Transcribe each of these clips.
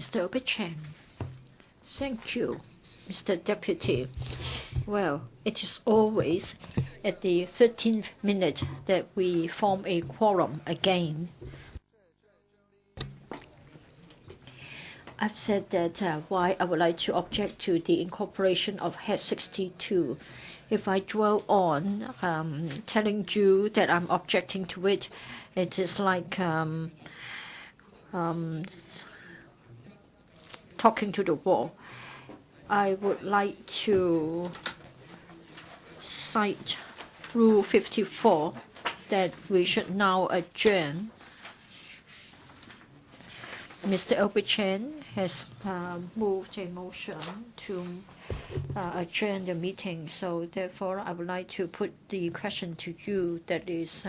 Mr. Obichen. Thank you, Mr. Deputy. Well, it is always at the 13th minute that we form a quorum again. I've said that why I would like to object to the incorporation of Head 62. If I dwell on telling you that I'm objecting to it, it is like talking to the wall. I would like to cite Rule 54 that we should now adjourn. Mr. Obichen has moved a motion to adjourn the meeting, so therefore I would like to put the question to you, that is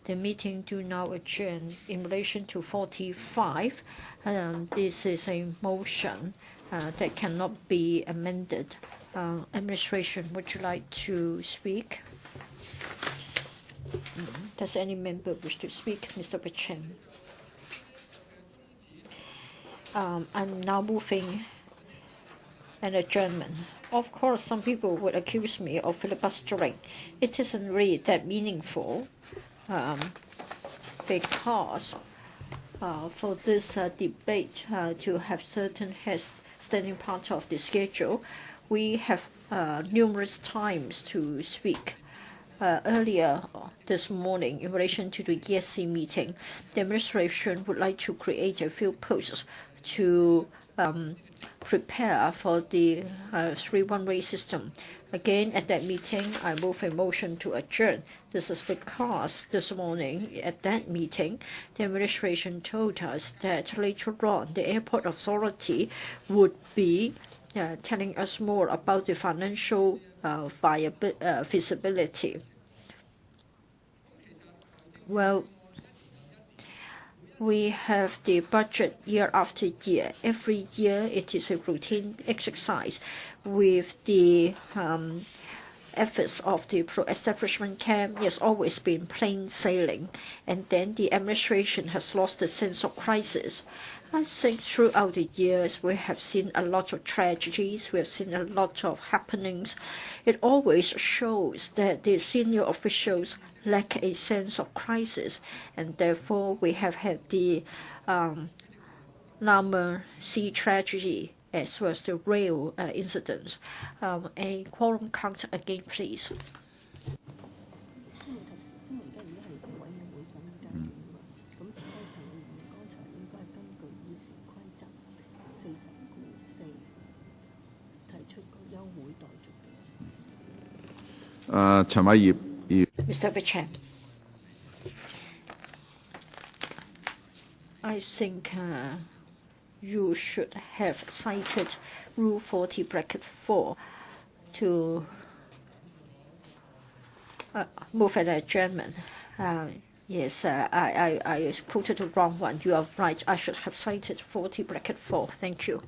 the meeting do now adjourn in relation to 45. This is a motion that cannot be amended. Administration, would you like to speak? Does any member wish to speak? Mr. Obichen. I'm now moving an adjournment. Of course, some people would accuse me of filibustering. It isn't really that meaningful because for this debate to have certain heads standing part of the schedule, we have numerous times to speak. Earlier this morning, in relation to the ESC meeting, the administration would like to create a few posts to prepare for the 3-1-way system. Again, at that meeting, I move a motion to adjourn. This is because this morning at that meeting, the administration told us that later on the airport authority would be telling us more about the financial feasibility. Well, we have the budget year after year. Every year it is a routine exercise with the efforts of the pro-establishment camp. Has always been plain sailing, and then the administration has lost the sense of crisis. I think throughout the years we have seen a lot of tragedies, we have seen a lot of happenings. It always shows that the senior officials lack a sense of crisis, and therefore we have had the Lama Sea tragedy as well as the rail incidents. A quorum count again, please. Mr. Obichen, I think you should have cited Rule 40(4) to move an adjournment. Yes, I quoted the wrong one. You are right. I should have cited 40(4). Thank you.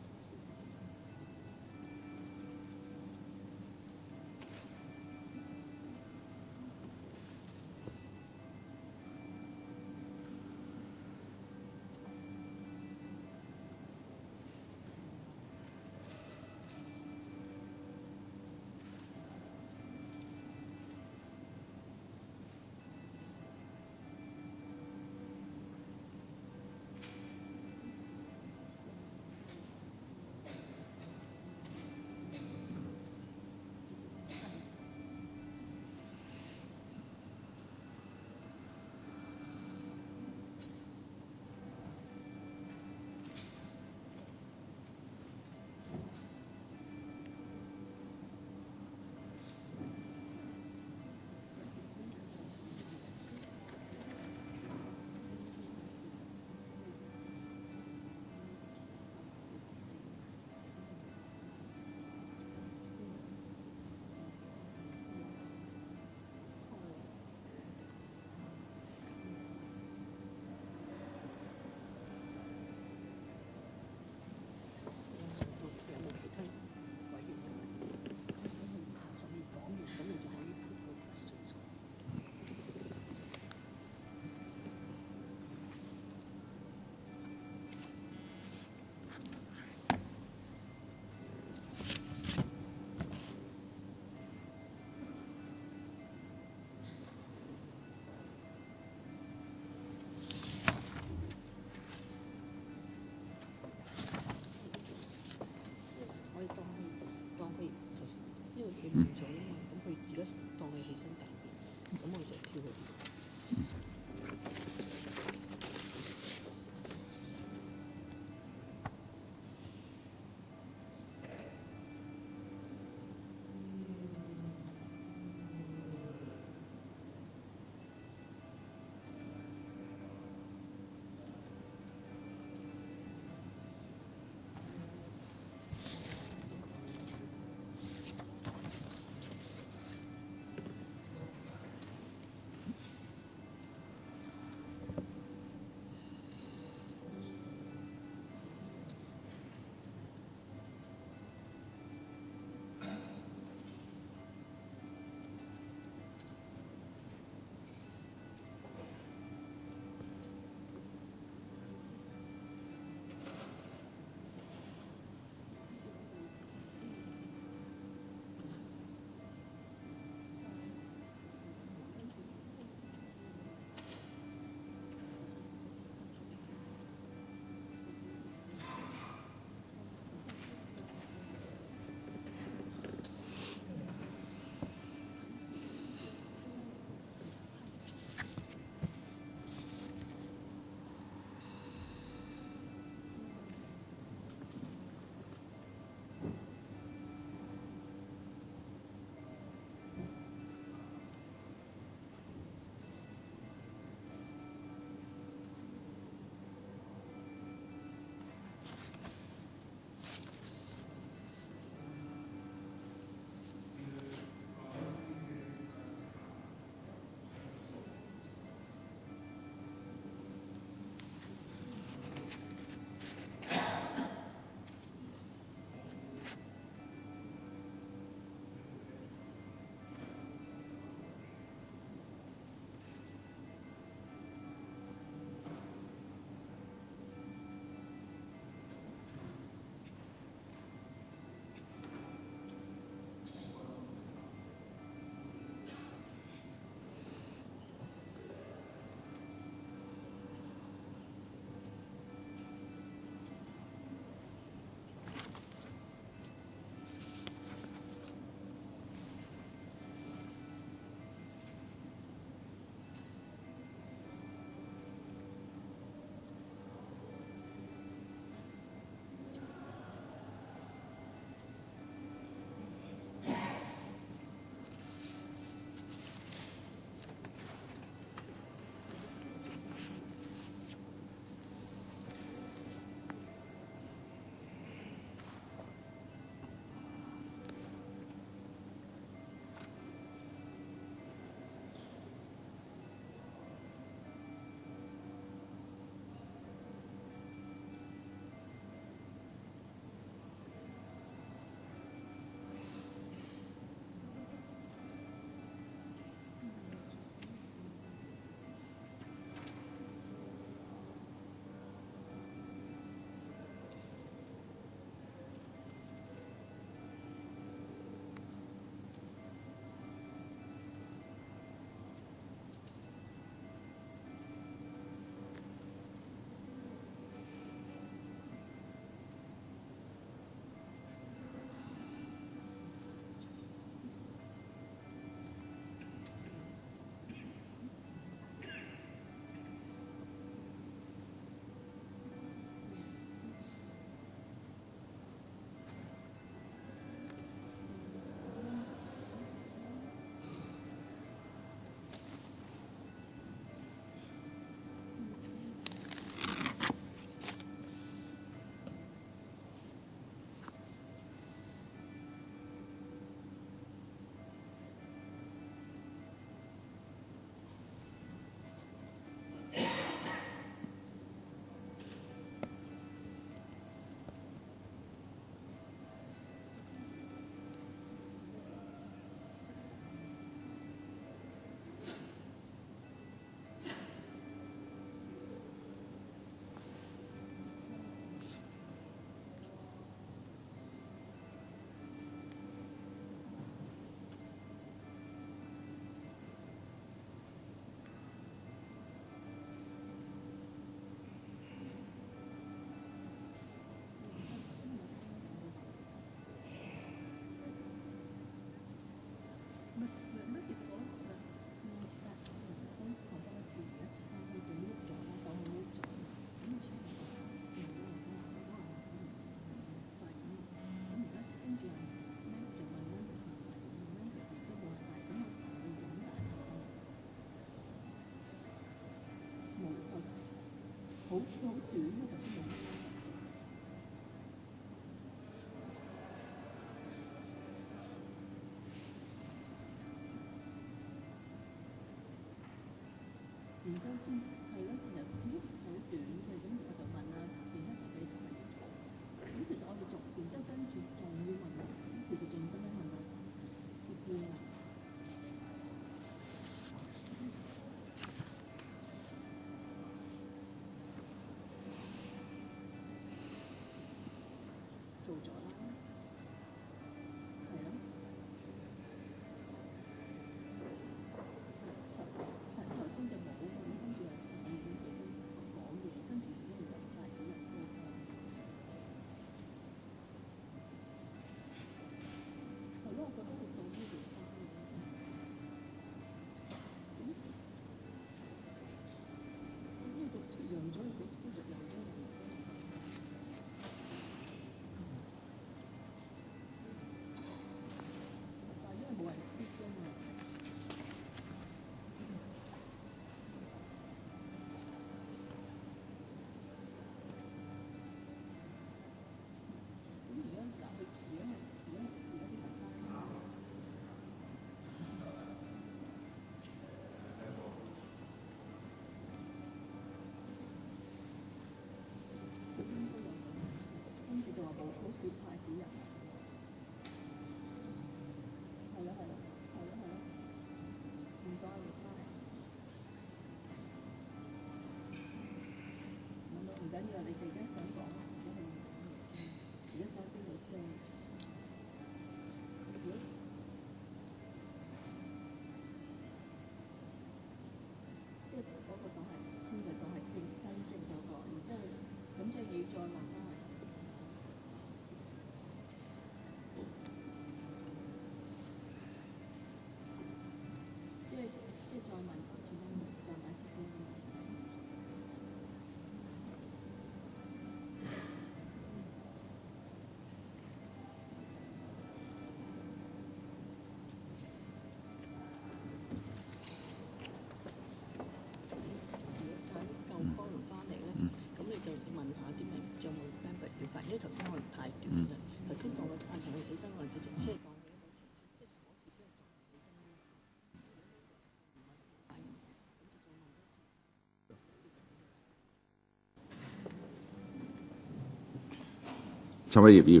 陳偉業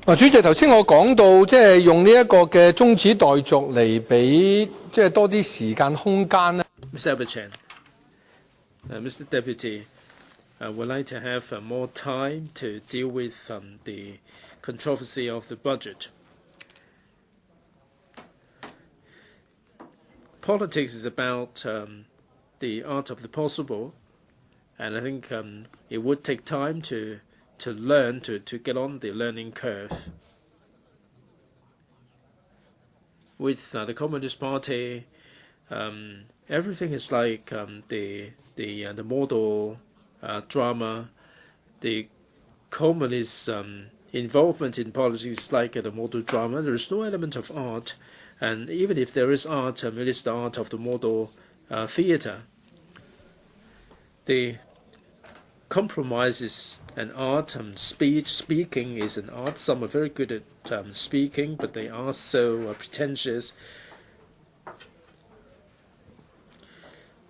要。主席，頭先我講到即係用呢一個嘅中止待續嚟俾即係多啲時間空間咧。Mr. Aberchan, Mr. Deputy, would like to have more time to deal with the controversy of the budget. Politics is about the art of the possible, and I think it would take time to learn, to get on the learning curve. With the Communist Party, everything is like the model drama. The communist involvement in politics is like the model drama. There is no element of art, and even if there is art, it is the art of the model theater. The compromise is an art, speaking is an art. Some are very good at speaking, but they are so pretentious.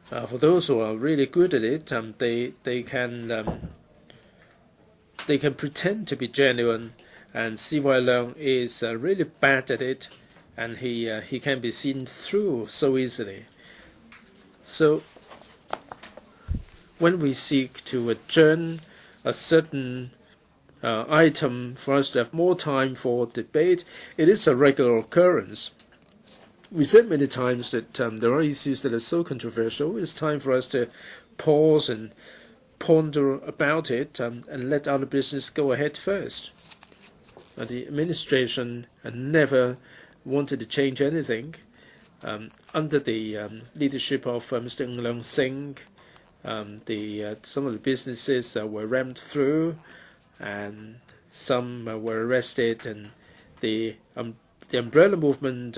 For those who are really good at it, they can pretend to be genuine, and C.Y. Leung is really bad at it, and he can be seen through so easily. So when we seek to adjourn a certain item for us to have more time for debate, it is a regular occurrence. We said many times that there are issues that are so controversial. It's time for us to pause and ponder about it and let other business go ahead first. The administration never wanted to change anything. Under the leadership of Mr. Ng Leung Sing, some of the businesses were rammed through, and some were arrested, and the umbrella movement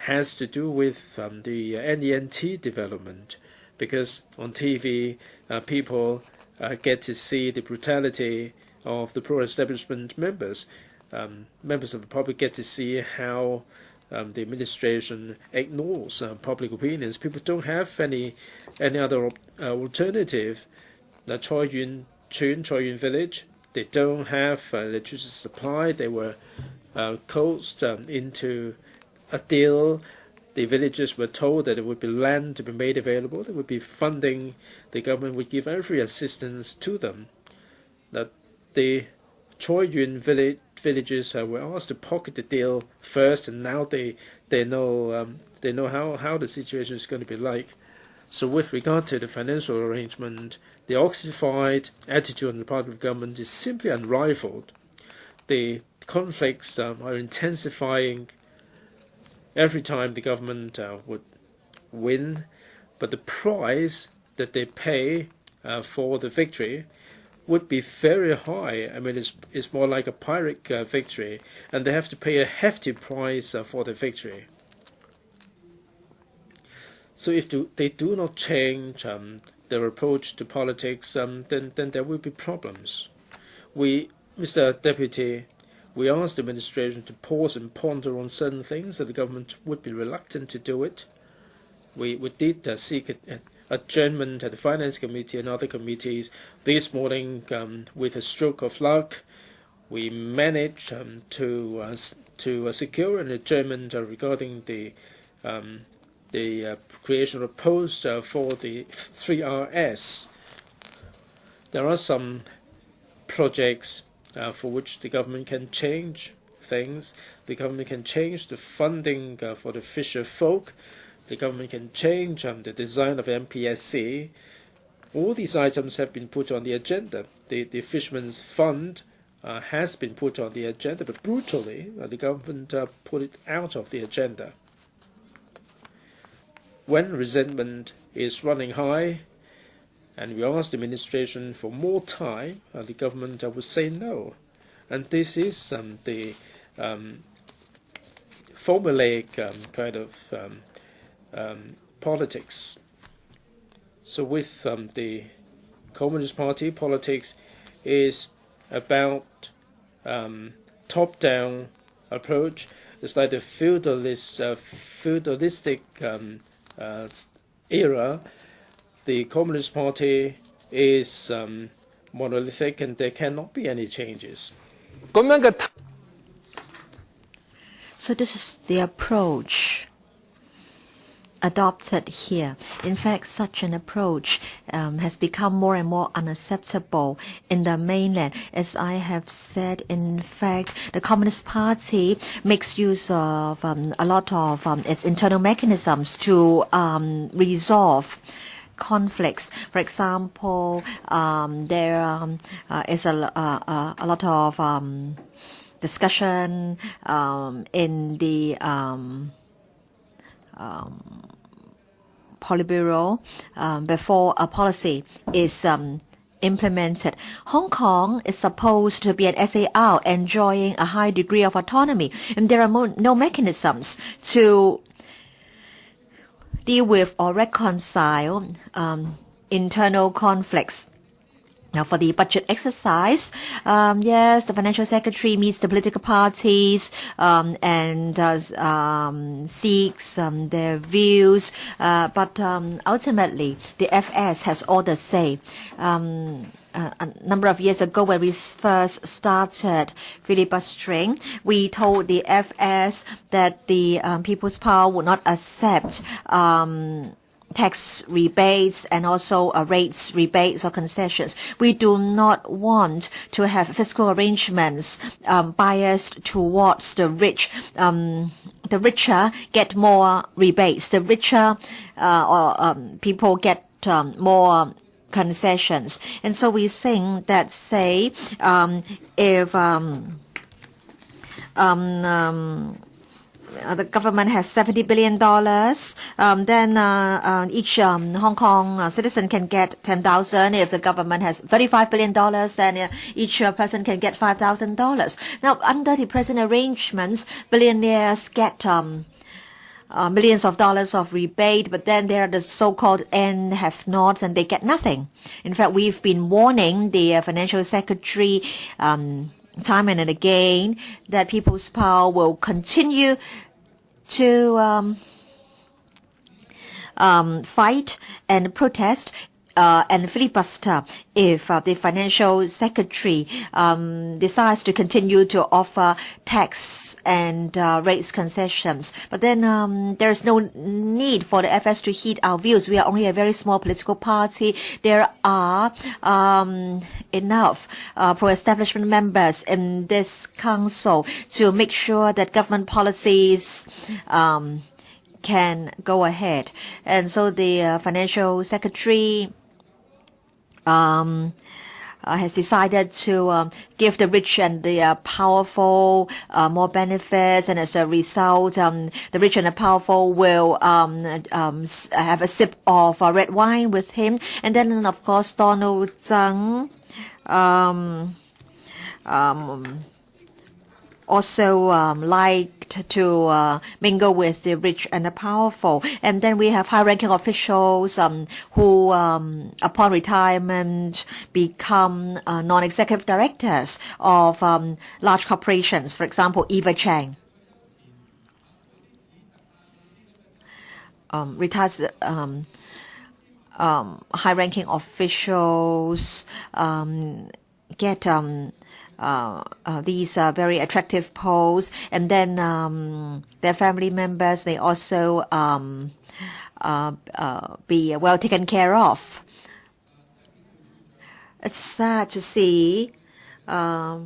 has to do with the NENT development. because on TV, people get to see the brutality of the pro-establishment members. Members of the public get to see how the administration ignores public opinions. People don't have any other alternative. Choi Yun Village, they don't have electricity supply. They were coaxed into a deal. The villagers were told that there would be land to be made available. There would be funding. The government would give every assistance to them. That the Choi Yun villagers were asked to pocket the deal first, and now they know how the situation is going to be like. So with regard to the financial arrangement, the ossified attitude on the part of the government is simply unrivaled. The conflicts are intensifying every time the government would win, but the price that they pay for the victory would be very high. I mean, it's more like a Pyrrhic victory, and they have to pay a hefty price for the victory. So if they do not change their approach to politics, then there will be problems. Mr. Deputy, we asked the administration to pause and ponder on certain things, that the government would be reluctant to do it. We did seek adjournment at the Finance Committee and other committees. This morning, with a stroke of luck, we managed to secure an adjournment regarding the creation of a post for the 3RS. There are some projects for which the government can change things. The government can change the funding for the fisher folk. The government can change the design of MPSC. All these items have been put on the agenda. The Fishermen's Fund has been put on the agenda, but brutally, the government put it out of the agenda. When resentment is running high, and we ask the administration for more time, the government would say no. And this is the formulaic kind of politics. So with the Communist Party, politics is about top-down approach. It's like the feudalistic era. The Communist Party is monolithic, and there cannot be any changes. So this is the approach adopted here. In fact, such an approach has become more and more unacceptable in the mainland. As I have said, in fact, the Communist Party makes use of a lot of its internal mechanisms to resolve conflicts. For example, there is a lot of discussion in the Politburo before a policy is implemented. Hong Kong is supposed to be an SAR enjoying a high degree of autonomy, and there are no mechanisms to deal with or reconcile internal conflicts. Now, for the budget exercise, yes, the financial secretary meets the political parties and seeks their views, but ultimately the FS has all the say. A number of years ago, when we first started filibustering, we told the FS that the People's Power would not accept tax rebates and also rates rebates or concessions. We do not want to have fiscal arrangements biased towards the rich. The richer get more rebates. The richer people get more concessions. And so we think that, say, if the government has $70 billion, then each Hong Kong citizen can get $10,000. If the government has $35 billion, then each person can get $5,000. Now, under the present arrangements, billionaires get millions of dollars of rebate, but then there are the so-called N have-nots and they get nothing. In fact, we've been warning the financial secretary time and again that People's Power will continue to fight and protest and filibuster if the financial secretary decides to continue to offer tax and rates concessions. But then there's no need for the FS to heed our views. We are only a very small political party. There are enough pro-establishment members in this council to make sure that government policies can go ahead. And so the financial secretary has decided to give the rich and the powerful more benefits, and as a result, the rich and the powerful will have a sip of red wine with him. And then, of course, Donald Tsang also liked to mingle with the rich and the powerful. And then we have high-ranking officials who, upon retirement, become non-executive directors of large corporations. For example, Eva Chang retires. High-ranking officials get these very attractive posts, and then their family members may also be well taken care of. It's sad to see a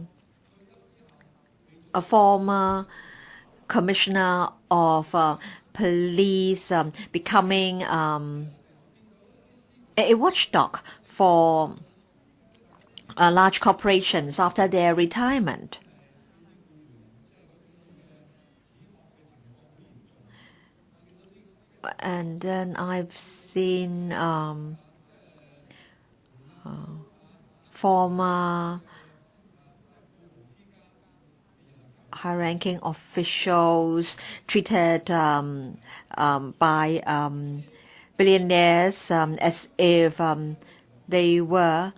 former commissioner of police becoming a watchdog for large corporations after their retirement. And then I've seen former high-ranking officials treated by billionaires as if they were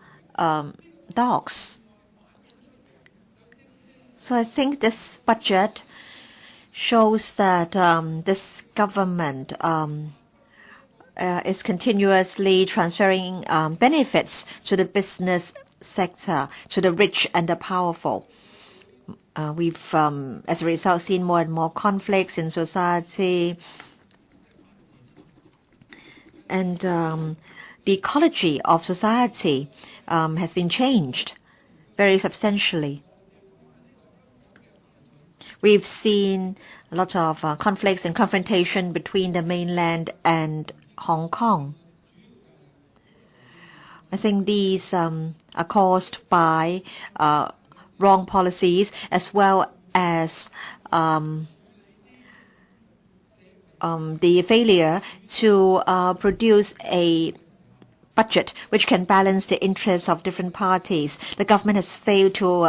dogs. So I think this budget shows that this government is continuously transferring benefits to the business sector, to the rich and the powerful. We've, as a result, seen more and more conflicts in society. And the ecology of society has been changed very substantially. We've seen a lot of conflicts and confrontation between the mainland and Hong Kong. I think these are caused by wrong policies as well as the failure to produce a budget which can balance the interests of different parties. The government has failed to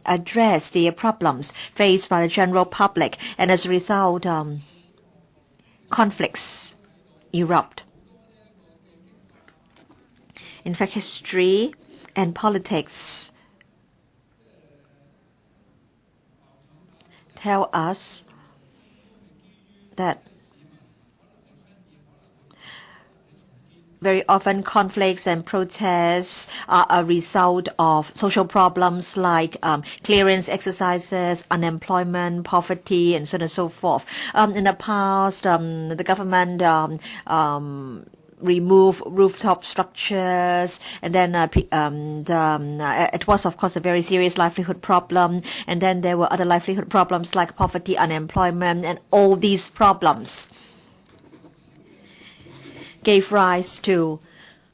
address the problems faced by the general public, and as a result, conflicts erupt. In fact, history and politics tell us that very often conflicts and protests are a result of social problems like clearance exercises, unemployment, poverty, and so on and so forth. In the past, the government remove rooftop structures, and then it was, of course, a very serious livelihood problem. And then there were other livelihood problems like poverty, unemployment, and all these problems gave rise to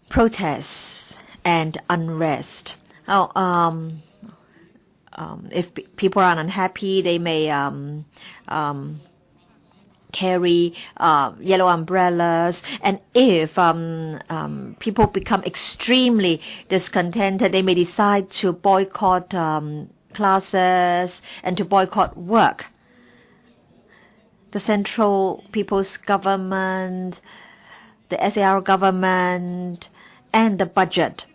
protests and unrest. If people are unhappy, they may carry yellow umbrellas, and if people become extremely discontented, they may decide to boycott classes and to boycott work. the Central People's Government, the SAR government, and the budget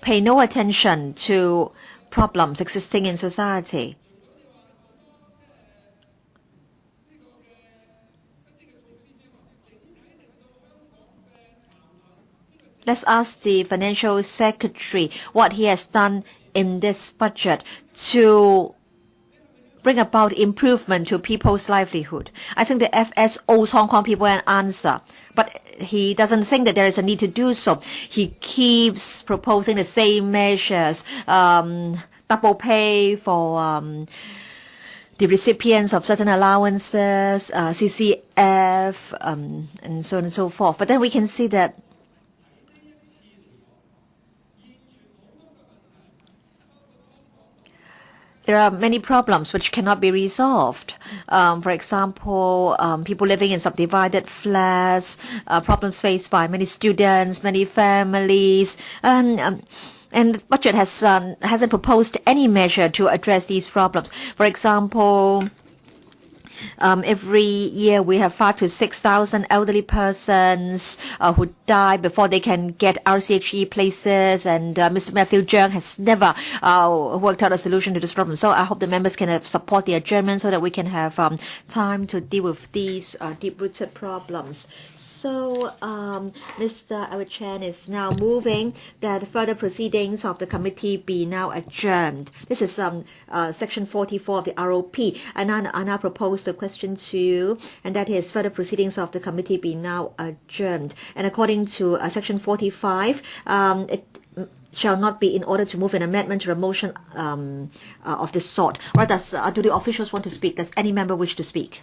pay no attention to problems existing in society. Let's ask the Financial Secretary what he has done in this budget to bring about improvement to people's livelihood. I think the FS owes Hong Kong people an answer, but he doesn't think that there is a need to do so. He keeps proposing the same measures, double pay for the recipients of certain allowances, CCF, and so on and so forth. But then we can see that there are many problems which cannot be resolved. For example, people living in subdivided flats, problems faced by many students, many families, and the budget hasn't proposed any measure to address these problems. For example, every year we have 5,000 to 6,000 elderly persons who die before they can get RCHE places, and Mr. Matthew Cheung has never worked out a solution to this problem. So I hope the members can support the adjournment so that we can have time to deal with these deep-rooted problems. So Mr. Albert Chan is now moving that further proceedings of the committee be now adjourned. This is Section 44 of the ROP. And I now propose the question 2, and that is further proceedings of the committee be now adjourned. And according to Section 45, it shall not be in order to move an amendment to a motion of this sort. Or do the officials want to speak? Does any member wish to speak?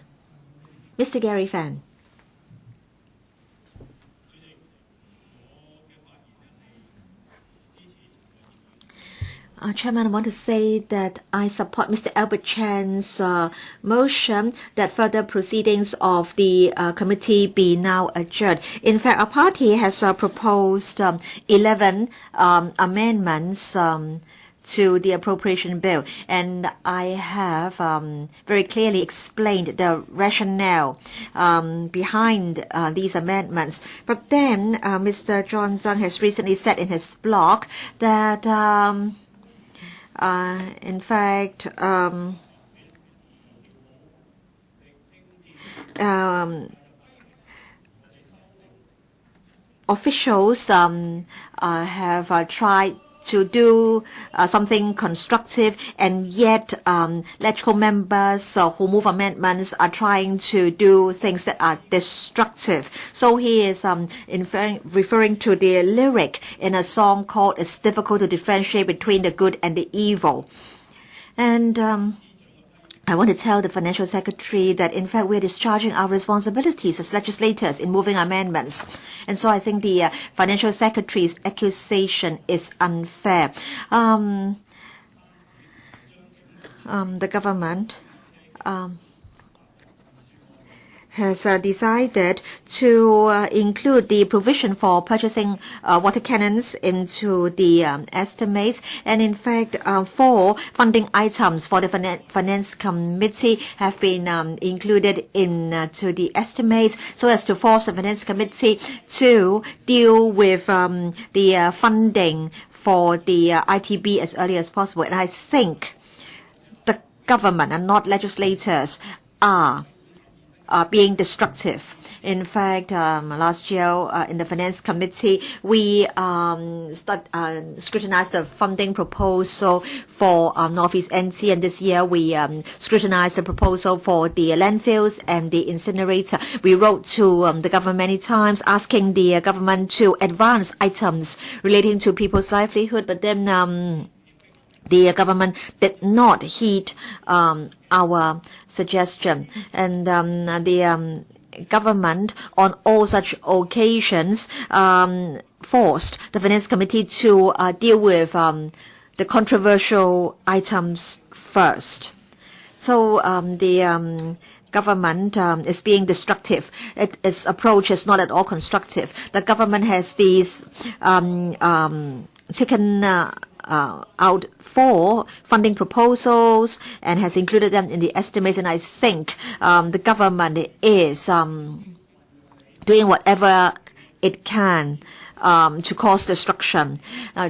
Mr. Gary Fan. Chairman, I want to say that I support Mr. Albert Chan's motion that further proceedings of the committee be now adjourned. In fact, our party has proposed 11 amendments to the appropriation bill, and I have very clearly explained the rationale behind these amendments. But then Mr. John Tsang has recently said in his blog that in fact, officials have tried to do something constructive, and yet electoral members who move amendments are trying to do things that are destructive. So he is referring to the lyric in a song called "It's Difficult to Differentiate Between the Good and the Evil." And I want to tell the Financial Secretary that, in fact, we're discharging our responsibilities as legislators in moving amendments. And so I think the Financial Secretary's accusation is unfair. The government has decided to include the provision for purchasing water cannons into the estimates. And in fact, 4 funding items for the Finance Committee have been included into the estimates so as to force the Finance Committee to deal with the funding for the ITB as early as possible. And I think the government and not legislators are being destructive. In fact, last year in the Finance Committee, we scrutinized the funding proposal for Northeast NC, and this year we scrutinized the proposal for the landfills and the incinerator. We wrote to the government many times asking the government to advance items relating to people's livelihood, but then the government did not heed our suggestion, and the government on all such occasions forced the Finance Committee to deal with the controversial items first. So the government is being destructive. Its approach is not at all constructive. The government has these taken out 4 funding proposals and has included them in the estimates. And I think the government is doing whatever it can to cause destruction.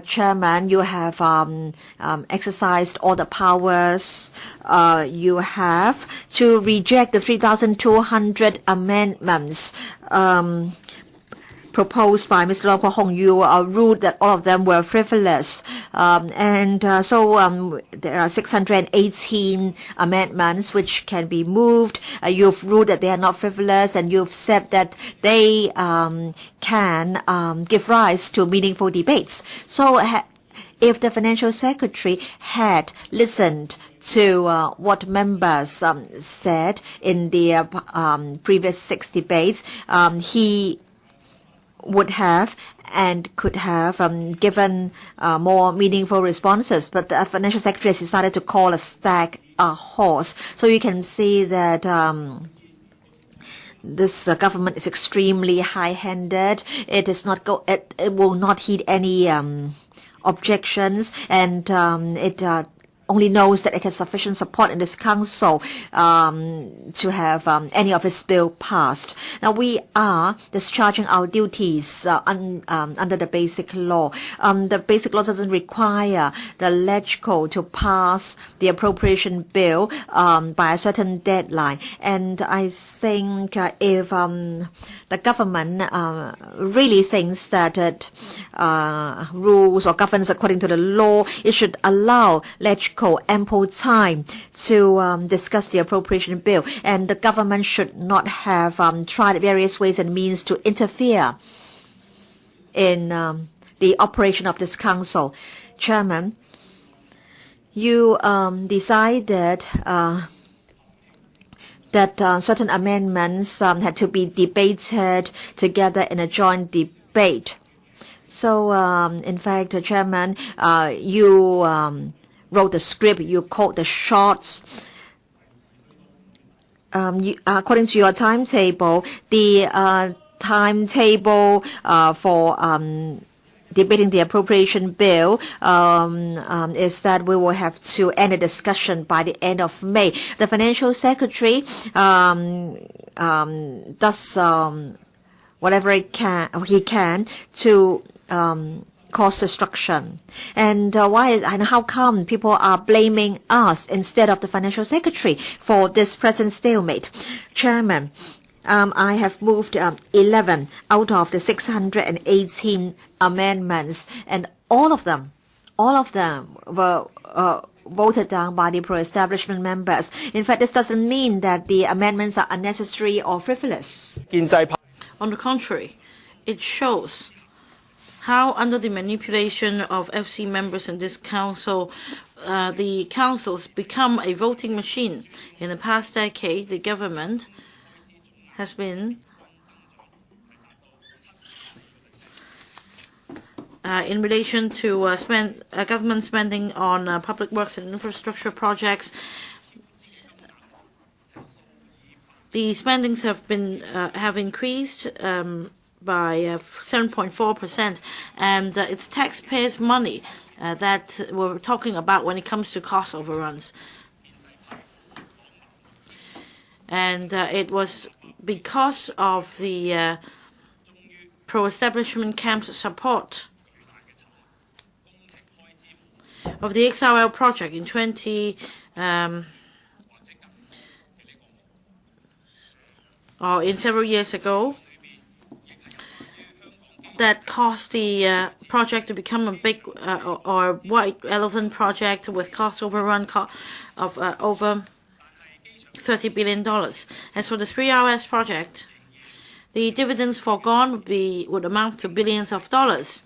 Chairman, you have exercised all the powers you have to reject the 3,200 amendments proposed by Mr. Leung Kwok-hong. You ruled that all of them were frivolous. So there are 618 amendments which can be moved. You've ruled that they are not frivolous, and you've said that they can give rise to meaningful debates. So if the Financial Secretary had listened to what members said in the previous 6 debates, he would have and could have given more meaningful responses. But the Financial Secretary has decided to call a stag a horse. So you can see that this government is extremely high-handed. It is not it will not heed any objections, and it only knows that it has sufficient support in this council to have any of its bill passed. Now, we are discharging our duties under the Basic Law. The Basic Law doesn't require the LegCo to pass the appropriation bill by a certain deadline. And I think if the government really thinks that it rules or governs according to the law, it should allow LegCo ample time to discuss the appropriation bill, and the government should not have tried various ways and means to interfere in the operation of this council. Chairman, you decided that certain amendments had to be debated together in a joint debate. So, in fact, Chairman, you wrote the script, you called the shots. According to your timetable, the timetable for debating the appropriation bill is that we will have to end a discussion by the end of May. The Financial Secretary does whatever he can to cause destruction. And how come people are blaming us instead of the Financial Secretary for this present stalemate? Chairman, I have moved 11 out of the 618 amendments, and all of them were voted down by the pro-establishment members. In fact, this doesn't mean that the amendments are unnecessary or frivolous. On the contrary, it shows how, under the manipulation of FC members in this council, the council's become a voting machine. In the past decade, the government has been in relation to government spending on public works and infrastructure projects. The spendings have increased by 7.4%, and it's taxpayers' money that we're talking about when it comes to cost overruns. And it was because of the pro-establishment camp's support of the XRL project in several years ago, that caused the project to become a big or white elephant project with cost overrun of over $30 billion. As for the 3RS project, the dividends foregone would amount to billions of dollars.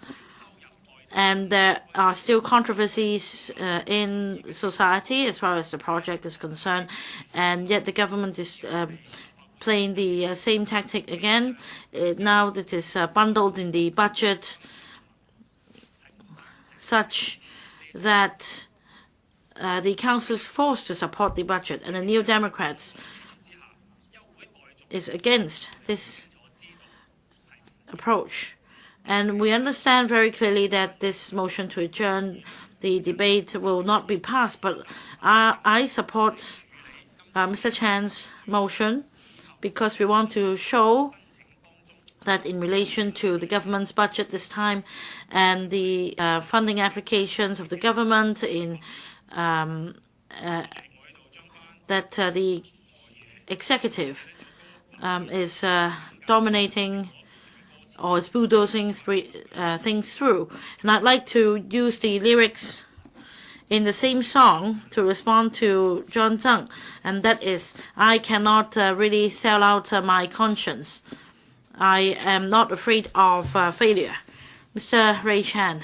And there are still controversies in society as far as the project is concerned, and yet the government is playing the same tactic again. Now that is bundled in the budget such that the council is forced to support the budget, and the New Democrats is against this approach. And we understand very clearly that this motion to adjourn the debate will not be passed. But I support Mr. Chan's motion because we want to show that in relation to the government's budget this time and the funding applications of the government in that the executive is dominating or is bulldozing things through. And I'd like to use the lyrics in the same song to respond to John Tsang, and that is, I cannot really sell out my conscience. I am not afraid of failure. Mr. Ray Chan,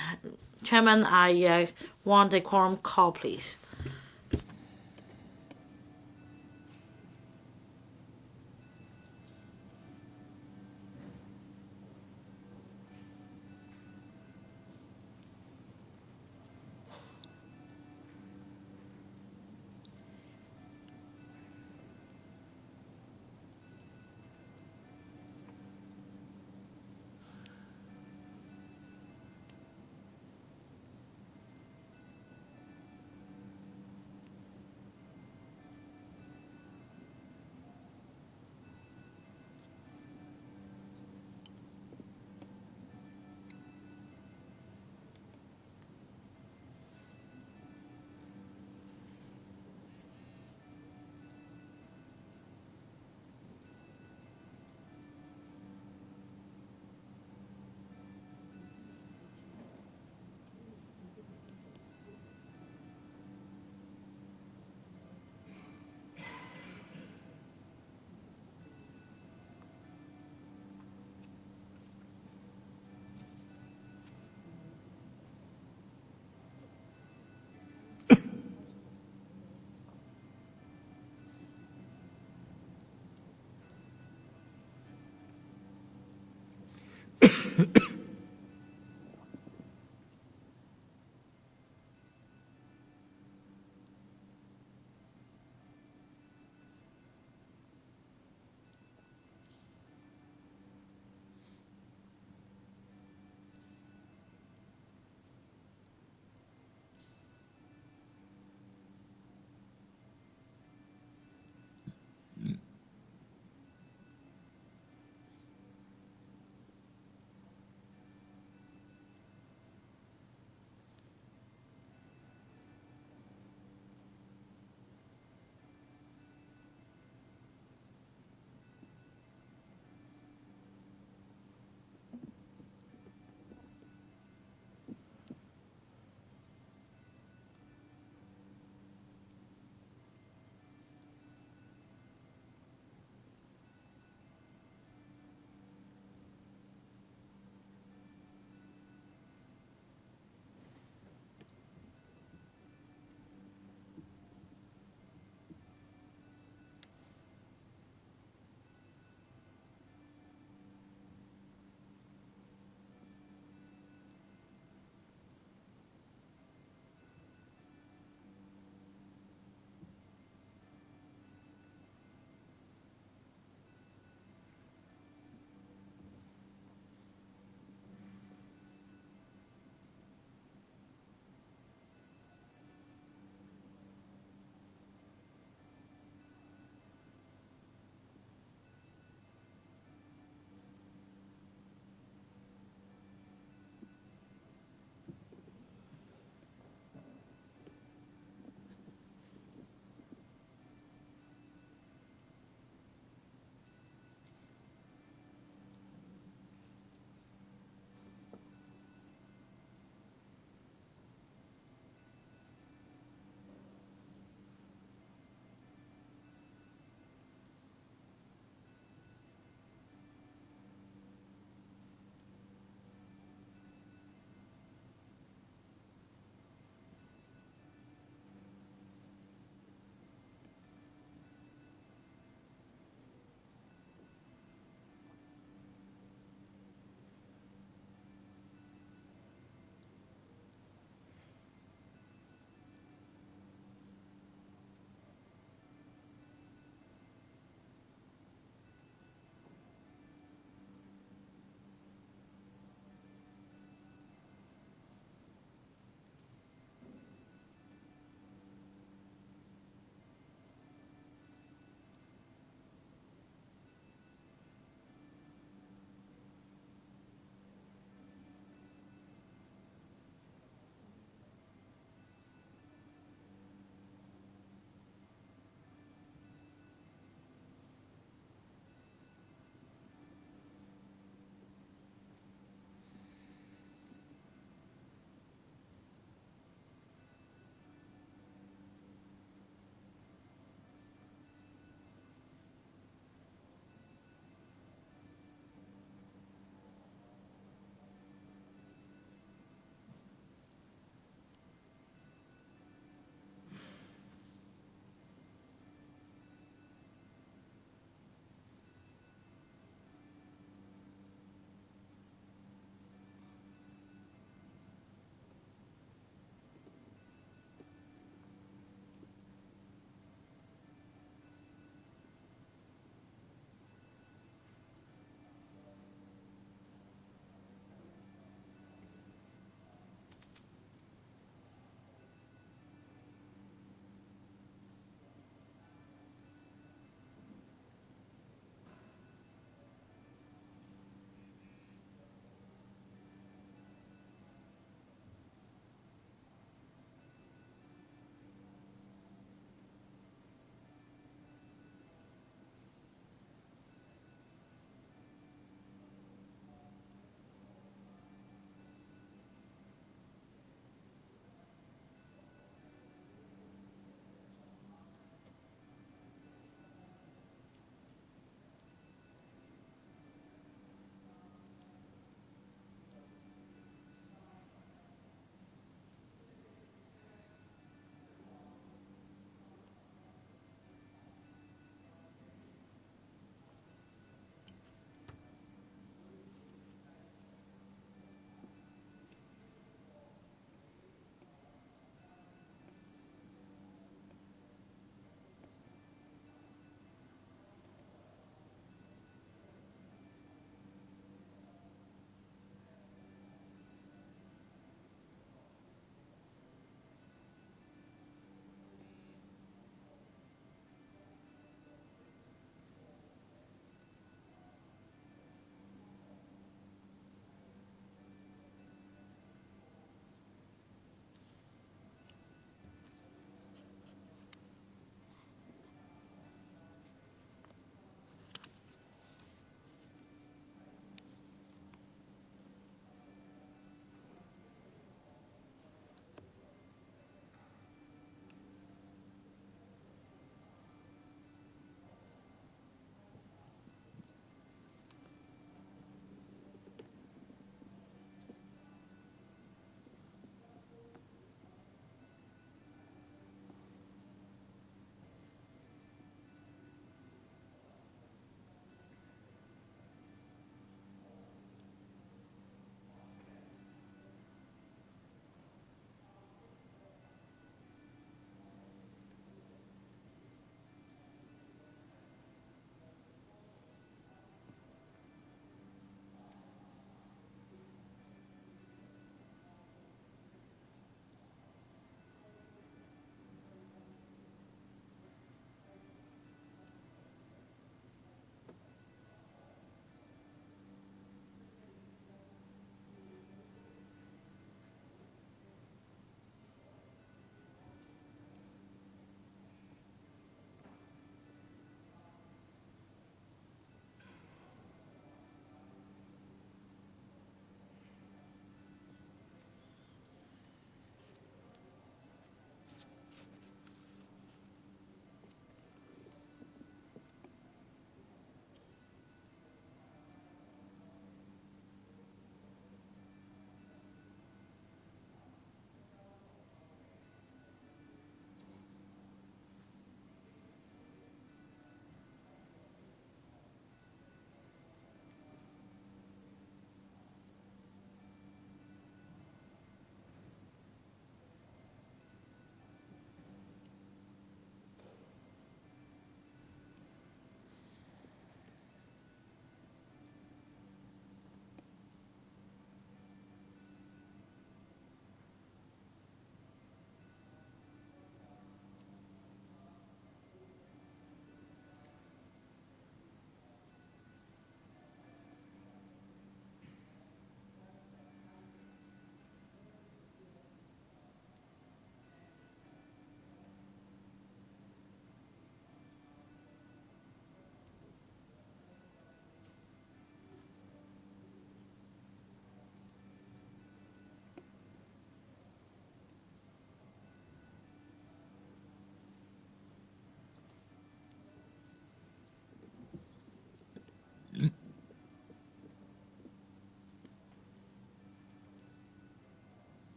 Chairman, I want a quorum call, please.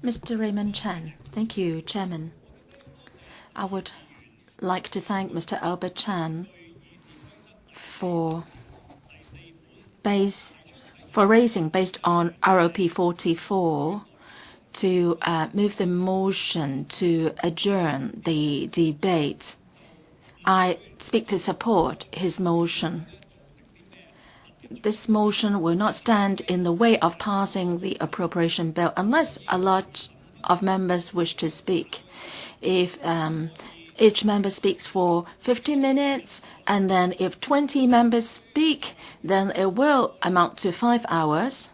Mr. Raymond Chan. Thank you, Chairman. I would like to thank Mr. Albert Chan for raising based on ROP 44 to move the motion to adjourn the debate. I speak to support his motion. This motion will not stand in the way of passing the appropriation bill unless a lot of members wish to speak. If each member speaks for 15 minutes, and then if 20 members speak, then it will amount to 5 hours.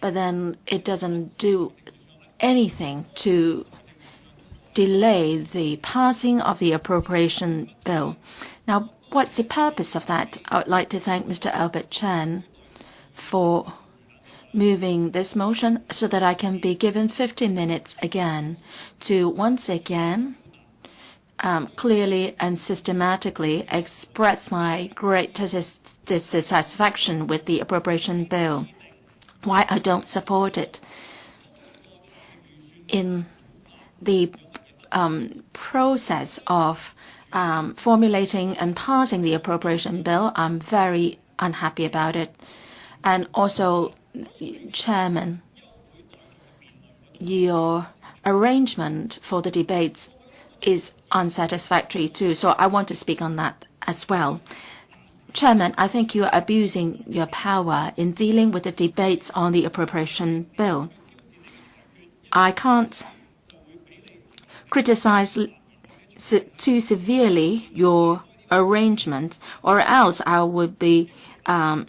But then it doesn't do anything to delay the passing of the appropriation bill. Now, what's the purpose of that? I would like to thank Mr. Albert Chan for moving this motion so that I can be given 15 minutes again to once again clearly and systematically express my great dissatisfaction with the appropriation bill, why I don't support it. In the process of formulating and passing the appropriation bill, I'm very unhappy about it. And also, Chairman, your arrangement for the debates is unsatisfactory too, so I want to speak on that as well. Chairman, I think you are abusing your power in dealing with the debates on the appropriation bill. I can't criticize too severely your arrangement, or else I would be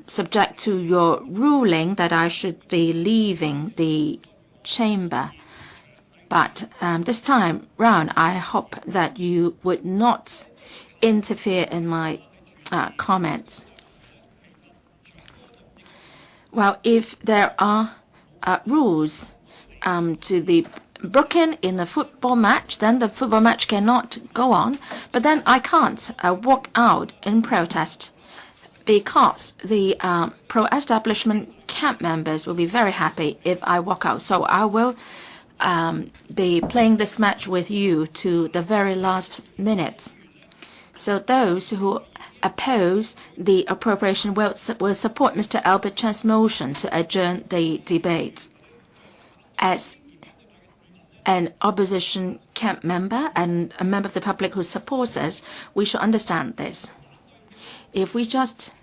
subject to your ruling that I should be leaving the chamber. But this time round, I hope that you would not interfere in my comments. Well, if there are rules to be broken in a football match, then the football match cannot go on. But then I can't walk out in protest because the pro-establishment camp members will be very happy if I walk out. So I will be playing this match with you to the very last minute. So those who oppose the appropriation will support Mr. Albert Chan's motion to adjourn the debate. As an opposition camp member and a member of the public who supports us, we should understand this. If we just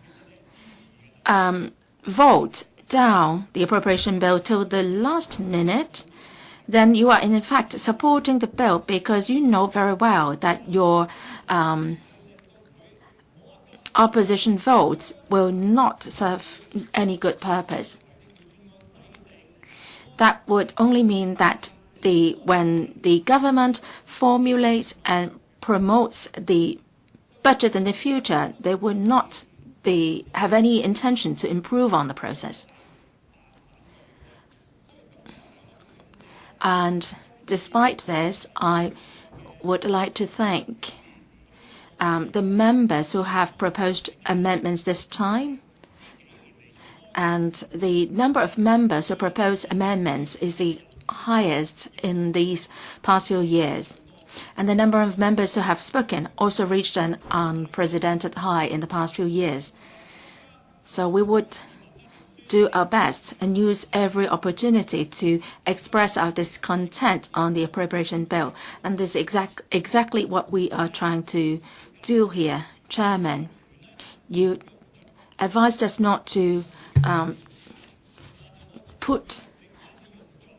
vote down the appropriation bill till the last minute, then you are in fact supporting the bill because you know very well that your opposition votes will not serve any good purpose. That would only mean that when the government formulates and promotes the budget in the future, they would not have any intention to improve on the process. And despite this, I would like to thank the members who have proposed amendments this time. And the number of members who propose amendments is the highest in these past few years. And the number of members who have spoken also reached an unprecedented high in the past few years. So we would do our best and use every opportunity to express our discontent on the appropriation bill. And this is exactly what we are trying to do here. Chairman, you advised us not to put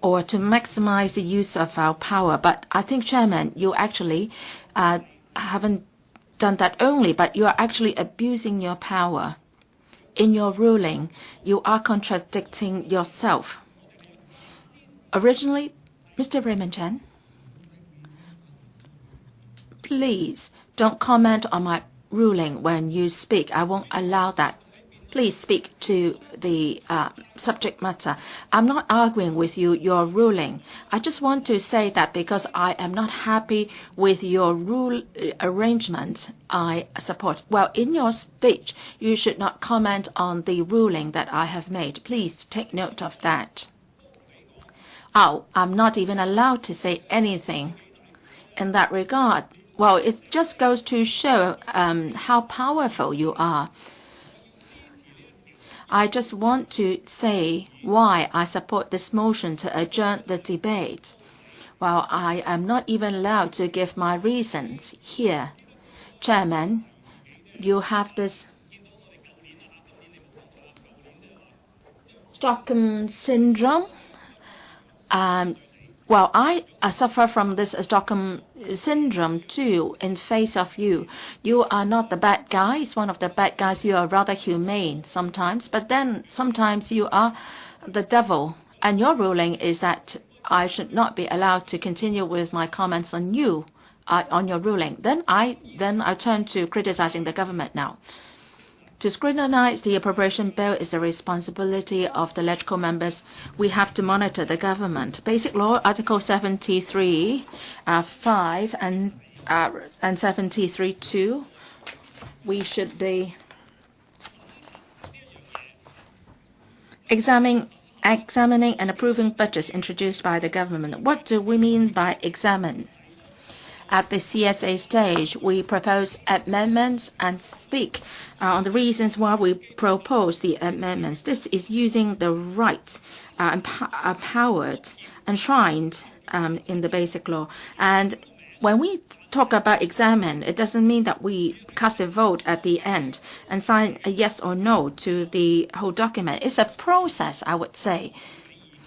or to maximize the use of our power. But I think, Chairman, you actually haven't done that only, but you are actually abusing your power. In your ruling, you are contradicting yourself. Originally, Mr. Raymond Chan, please don't comment on my ruling when you speak. I won't allow that. Please speak to the subject matter. I'm not arguing with you, your ruling. I just want to say that because I am not happy with your rule arrangement, I support. Well, in your speech, you should not comment on the ruling that I have made. Please take note of that. out, I'm not even allowed to say anything in that regard. Well, it just goes to show how powerful you are. I just want to say why I support this motion to adjourn the debate. Well, I am not even allowed to give my reasons here. Chairman, you have this Stockholm syndrome. Well, I suffer from this Stockholm syndrome too in face of you. You are not the bad guys. One of the bad guys, you are rather humane sometimes, but then sometimes you are the devil. And your ruling is that I should not be allowed to continue with my comments on you, on your ruling. Then I turn to criticizing the government now. To scrutinize the appropriation bill is the responsibility of the LegCo members. We have to monitor the government. Basic Law, Article 73, 5 and 73, 2. We should be examining and approving budgets introduced by the government. What do we mean by examine? At the CSA stage, we propose amendments and speak on the reasons why we propose the amendments. This is using the rights empowered, enshrined in the Basic Law. And when we talk about examine, it doesn't mean that we cast a vote at the end and sign a yes or no to the whole document. It's a process, I would say.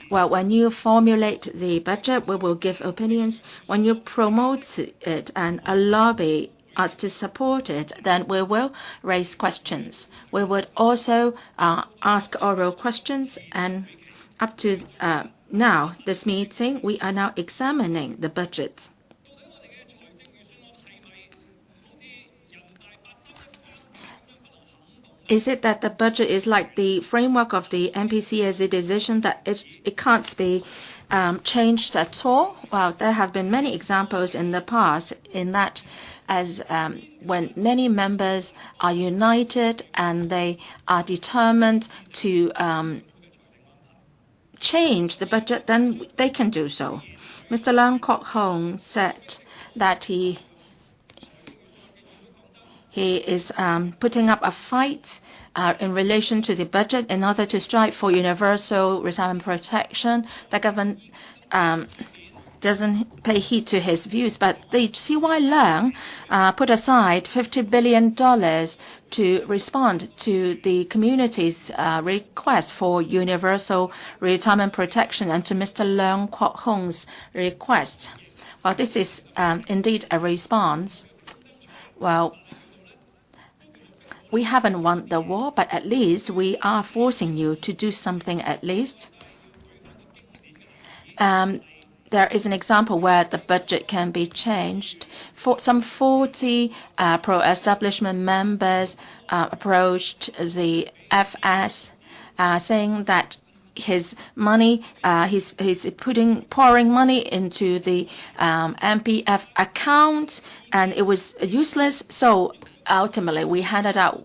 Well, when you formulate the budget, we will give opinions. When you promote it and lobby us to support it, then we will raise questions. We would also ask oral questions. And up to now, this meeting, we are now examining the budget. Is it that the budget is like the framework of the MPCSA decision that it can't be changed at all? Well, there have been many examples in the past in that as when many members are united and they are determined to change the budget, then they can do so. Mr. Leung Kok Hong said that he is putting up a fight in relation to the budget in order to strive for universal retirement protection. The government doesn't pay heed to his views, but the CY Leung put aside $50 billion to respond to the community's request for universal retirement protection and to Mr. Leung Kok Hong's request. Well, this is indeed a response. Well, we haven't won the war, but at least we are forcing you to do something at least. There is an example where the budget can be changed. Some 40 pro-establishment members approached the FS saying that his money, he's pouring money into the MPF account, and it was useless. So ultimately, we ended up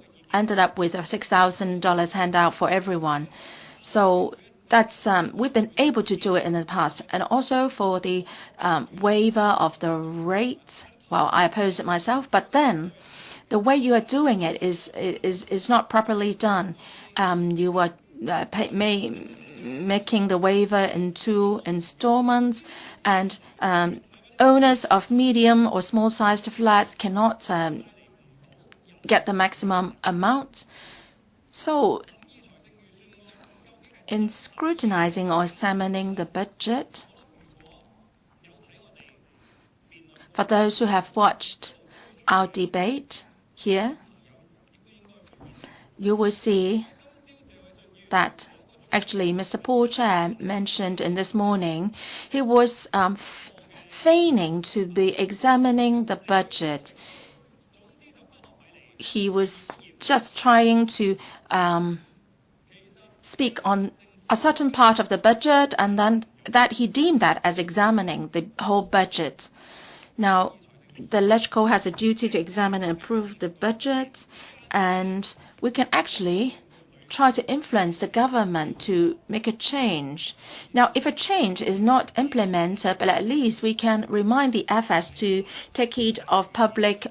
with a $6,000 handout for everyone. So that's we've been able to do it in the past, and also for the waiver of the rate. Well, I oppose it myself, but then the way you are doing it is not properly done. You are making the waiver in 2 installments, and owners of medium or small-sized flats cannot get the maximum amount. So in scrutinizing or examining the budget, for those who have watched our debate here, you will see that actually Mr. Paul Chair mentioned in this morning, he was feigning to be examining the budget. He was just trying to speak on a certain part of the budget, and then that he deemed that as examining the whole budget. Now, the LegCo has a duty to examine and approve the budget, and we can actually try to influence the government to make a change. Now, if a change is not implemented, but at least we can remind the FS to take heed of public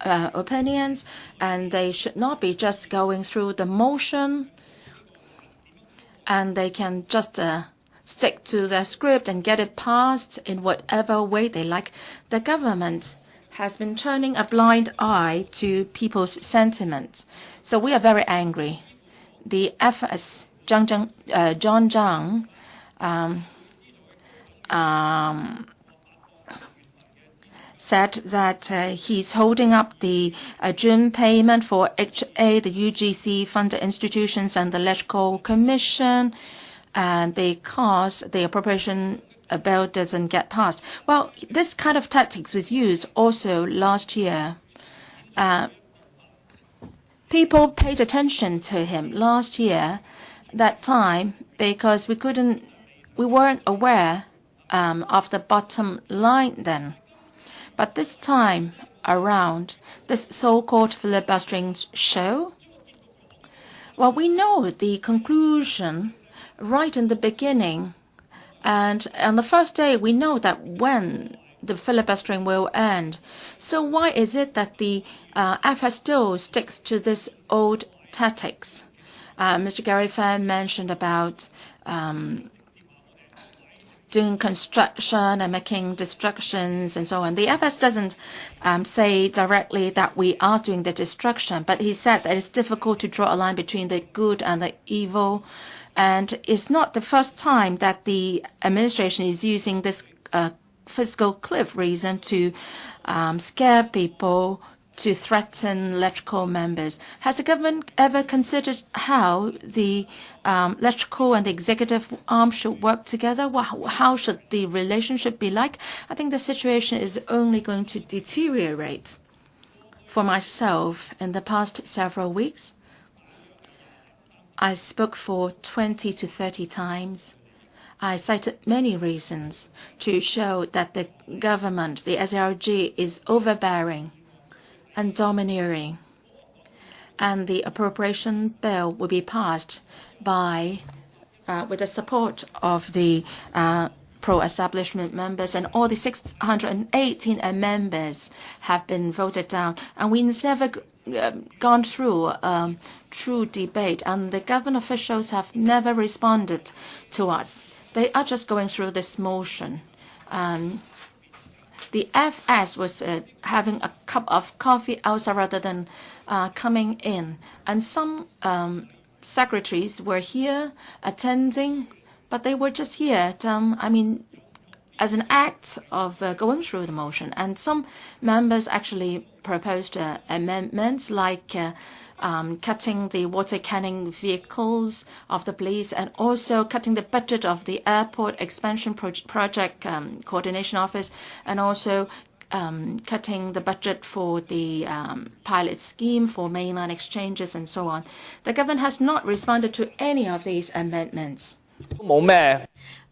opinions, and they should not be just going through the motion, and they can just stick to their script and get it passed in whatever way they like. The government has been turning a blind eye to people's sentiments. So we are very angry. The FS, John Zhang, said that he's holding up the adjourned payment for HA, the UGC funded institutions, and the Electoral Commission, and because the appropriation bill doesn't get passed. Well, this kind of tactics was used also last year. People paid attention to him last year, that time, because we weren't aware of the bottom line then. But this time around, this so-called filibustering show, well, we know the conclusion right in the beginning. And on the first day, we know that when the filibustering will end. So why is it that the FS still sticks to this old tactics? Mr. Gary Fan mentioned about doing construction and making destructions and so on. The FS doesn't say directly that we are doing the destruction, but he said that it's difficult to draw a line between the good and the evil. And it's not the first time that the administration is using this fiscal cliff reason to scare people, to threaten electoral members. Has the government ever considered how the electoral and the executive arm should work together? How should the relationship be like? I think the situation is only going to deteriorate. For myself, in the past several weeks, I spoke for 20 to 30 times. I cited many reasons to show that the government, the SRG, is overbearing and domineering. And the appropriation bill will be passed by, with the support of the pro-establishment members, and all the 618 members have been voted down. And we've never gone through true debate, and the government officials have never responded to us. They are just going through this motion. The FS was having a cup of coffee outside rather than coming in. And some secretaries were here attending, but they were just here, as an act of going through the motion. And some members actually proposed amendments like cutting the water canning vehicles of the police, and also cutting the budget of the airport expansion project coordination office, and also cutting the budget for the pilot scheme for mainline exchanges and so on. The government has not responded to any of these amendments.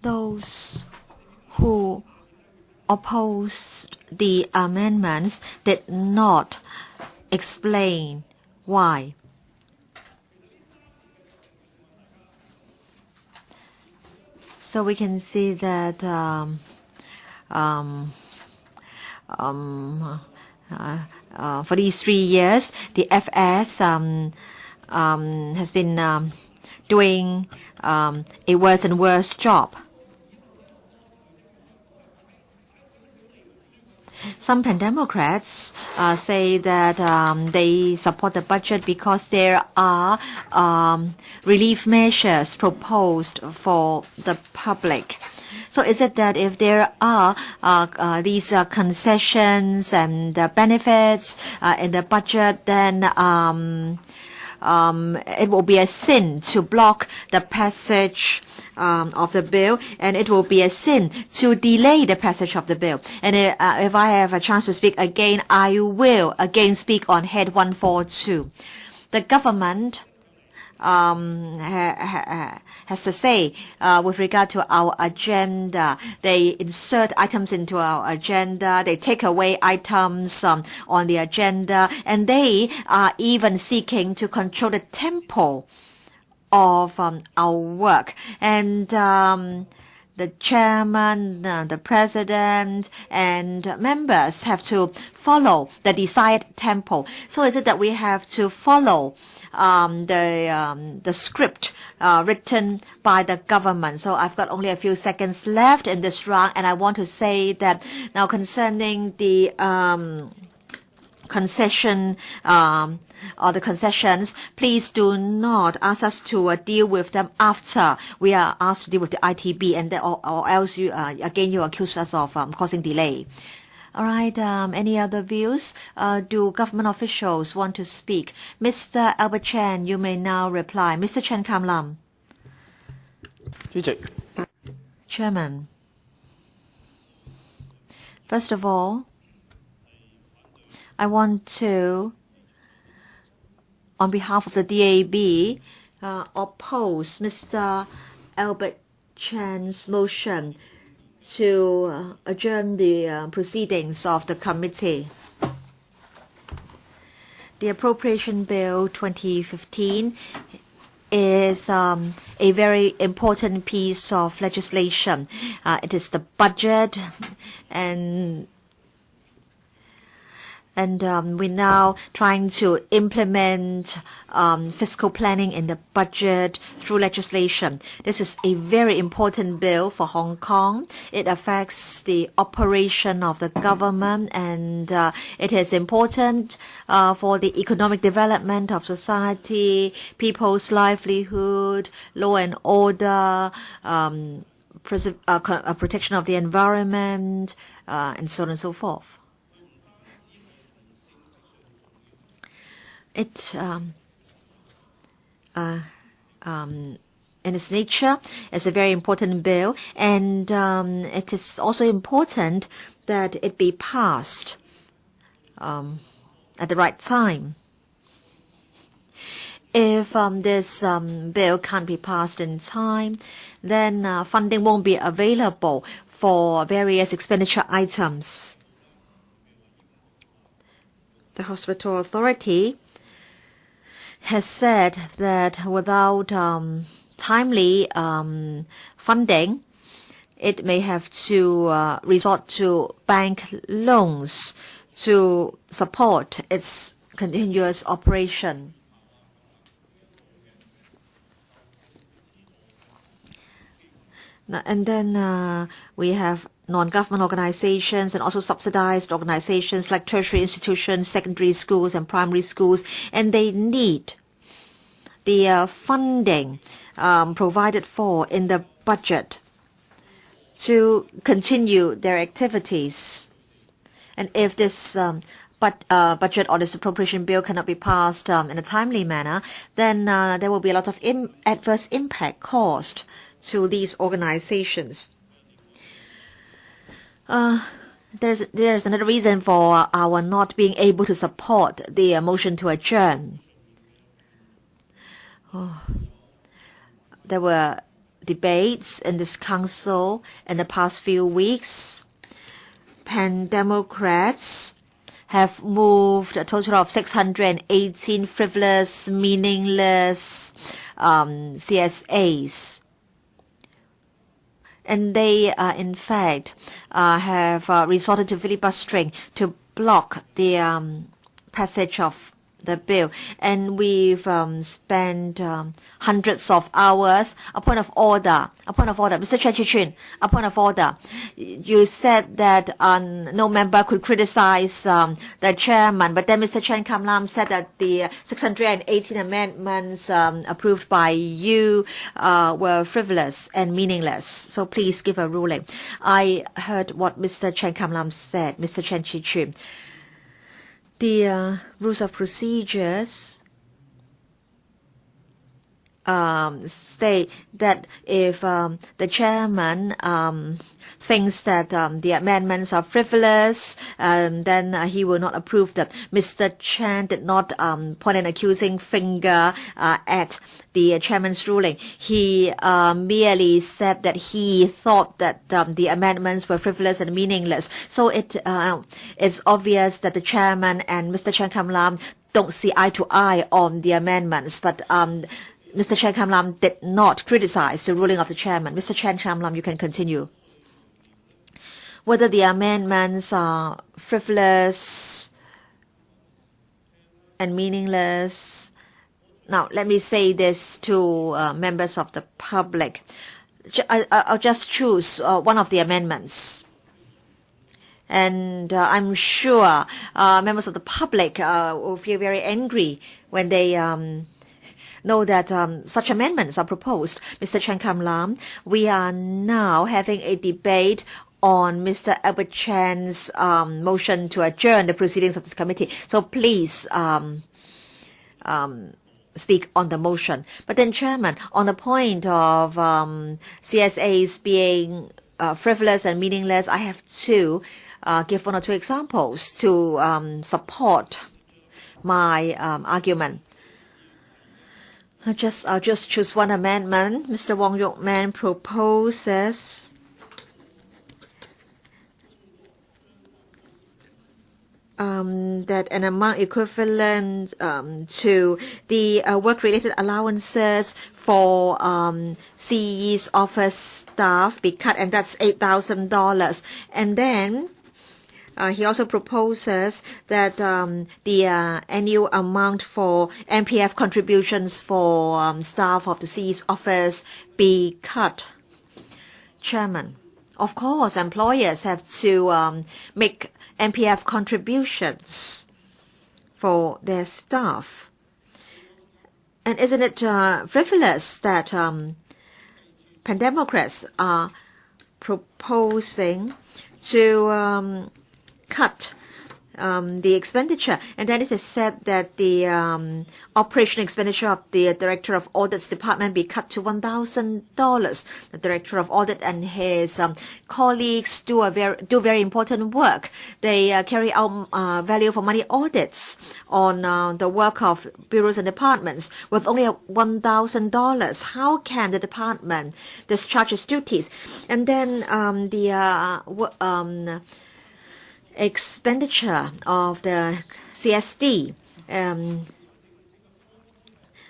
Those who opposed the amendments did not explain why. So we can see that for these 3 years, the FS has been doing a worse and worse job. Some Pan-Democrats say that they support the budget because there are relief measures proposed for the public. So is it that if there are these concessions and benefits in the budget, then it will be a sin to block the passage of the bill, and it will be a sin to delay the passage of the bill. And if I have a chance to speak again, I will again speak on Head 142. The government has to say with regard to our agenda. They insert items into our agenda. They take away items on the agenda, and they are even seeking to control the tempo of our work. And the chairman, the president, and members have to follow the desired tempo. So is it that we have to follow the script written by the government? So I've got only a few seconds left in this round, and I want to say that now concerning the concession or the concessions, please do not ask us to deal with them after we are asked to deal with the ITB, and or else you accuse us of causing delay. All right. Any other views? Do government officials want to speak? Mr. Albert Chan, you may now reply. Mr. Chen Kam Lam. Chairman. First of all, I want to, on behalf of the DAB, oppose Mr. Albert Chan's motion to adjourn the proceedings of the committee. The Appropriation Bill 2015 is a very important piece of legislation. It is the budget, and we're now trying to implement fiscal planning in the budget through legislation. This is a very important bill for Hong Kong. It affects the operation of the government, and it is important for the economic development of society, people's livelihood, law and order, protection of the environment, and so on and so forth. It, in its nature, is a very important bill, and it is also important that it be passed at the right time. If this bill can't be passed in time, then funding won't be available for various expenditure items. The Hospital Authority has said that without timely funding, it may have to resort to bank loans to support its continuous operation. And then we have non-government organizations and also subsidized organizations like tertiary institutions, secondary schools, and primary schools, and they need the funding provided for in the budget to continue their activities. And if this budget or this appropriation bill cannot be passed in a timely manner, then there will be a lot of adverse impact caused to these organizations. There's another reason for our not being able to support the motion to adjourn. There were debates in this council in the past few weeks. Pan-Democrats have moved a total of 618 frivolous, meaningless CSAs. And they, in fact, have resorted to filibustering to block the passage of the bill. And we've spent hundreds of hours. A point of order. Mr. Chen, a point of order. You said that no member could criticize the chairman, but then Mr. Chen Kam Lam said that the 618 amendments approved by you were frivolous and meaningless. So please give a ruling. I heard what Mr. Chen Kam Lam said, Mr. Chen Chi-Chun. The rules of procedures state that if the chairman thinks that the amendments are frivolous, then he will not approve them. Mr. Chan did not point an accusing finger at the chairman's ruling. He merely said that he thought that the amendments were frivolous and meaningless. So it's obvious that the chairman and Mr. Chen Kam Lam don't see eye to eye on the amendments, but Mr. Chen Kam-lam did not criticize the ruling of the chairman. Mr. Chen Kam-lam, you can continue. Whether the amendments are frivolous and meaningless. Now, let me say this to members of the public. I'll just choose one of the amendments. And I'm sure members of the public will feel very angry when they know that such amendments are proposed. Mr. Chen Kam-lam, we are now having a debate on Mr. Albert Chan's motion to adjourn the proceedings of this committee. So please speak on the motion. But then, Chairman, on the point of CSAs being frivolous and meaningless, I have to give one or two examples to support my argument. I'll just choose one amendment. Mr. Wong Yok Man proposes that an amount equivalent to the work-related allowances for CE's office staff be cut, and that's $8,000. And then he also proposes that the annual amount for MPF contributions for staff of the CE's office be cut. Chairman, of course, employers have to make MPF contributions for their staff. And isn't it frivolous that Pan-Democrats are proposing to cut the expenditure, and then it is said that the operation expenditure of the Director of Audit's department be cut to $1,000. The Director of Audit and his colleagues do very important work. They carry out value for money audits on the work of bureaus and departments with only $1,000. How can the department discharge its duties? And then the expenditure of the CSD,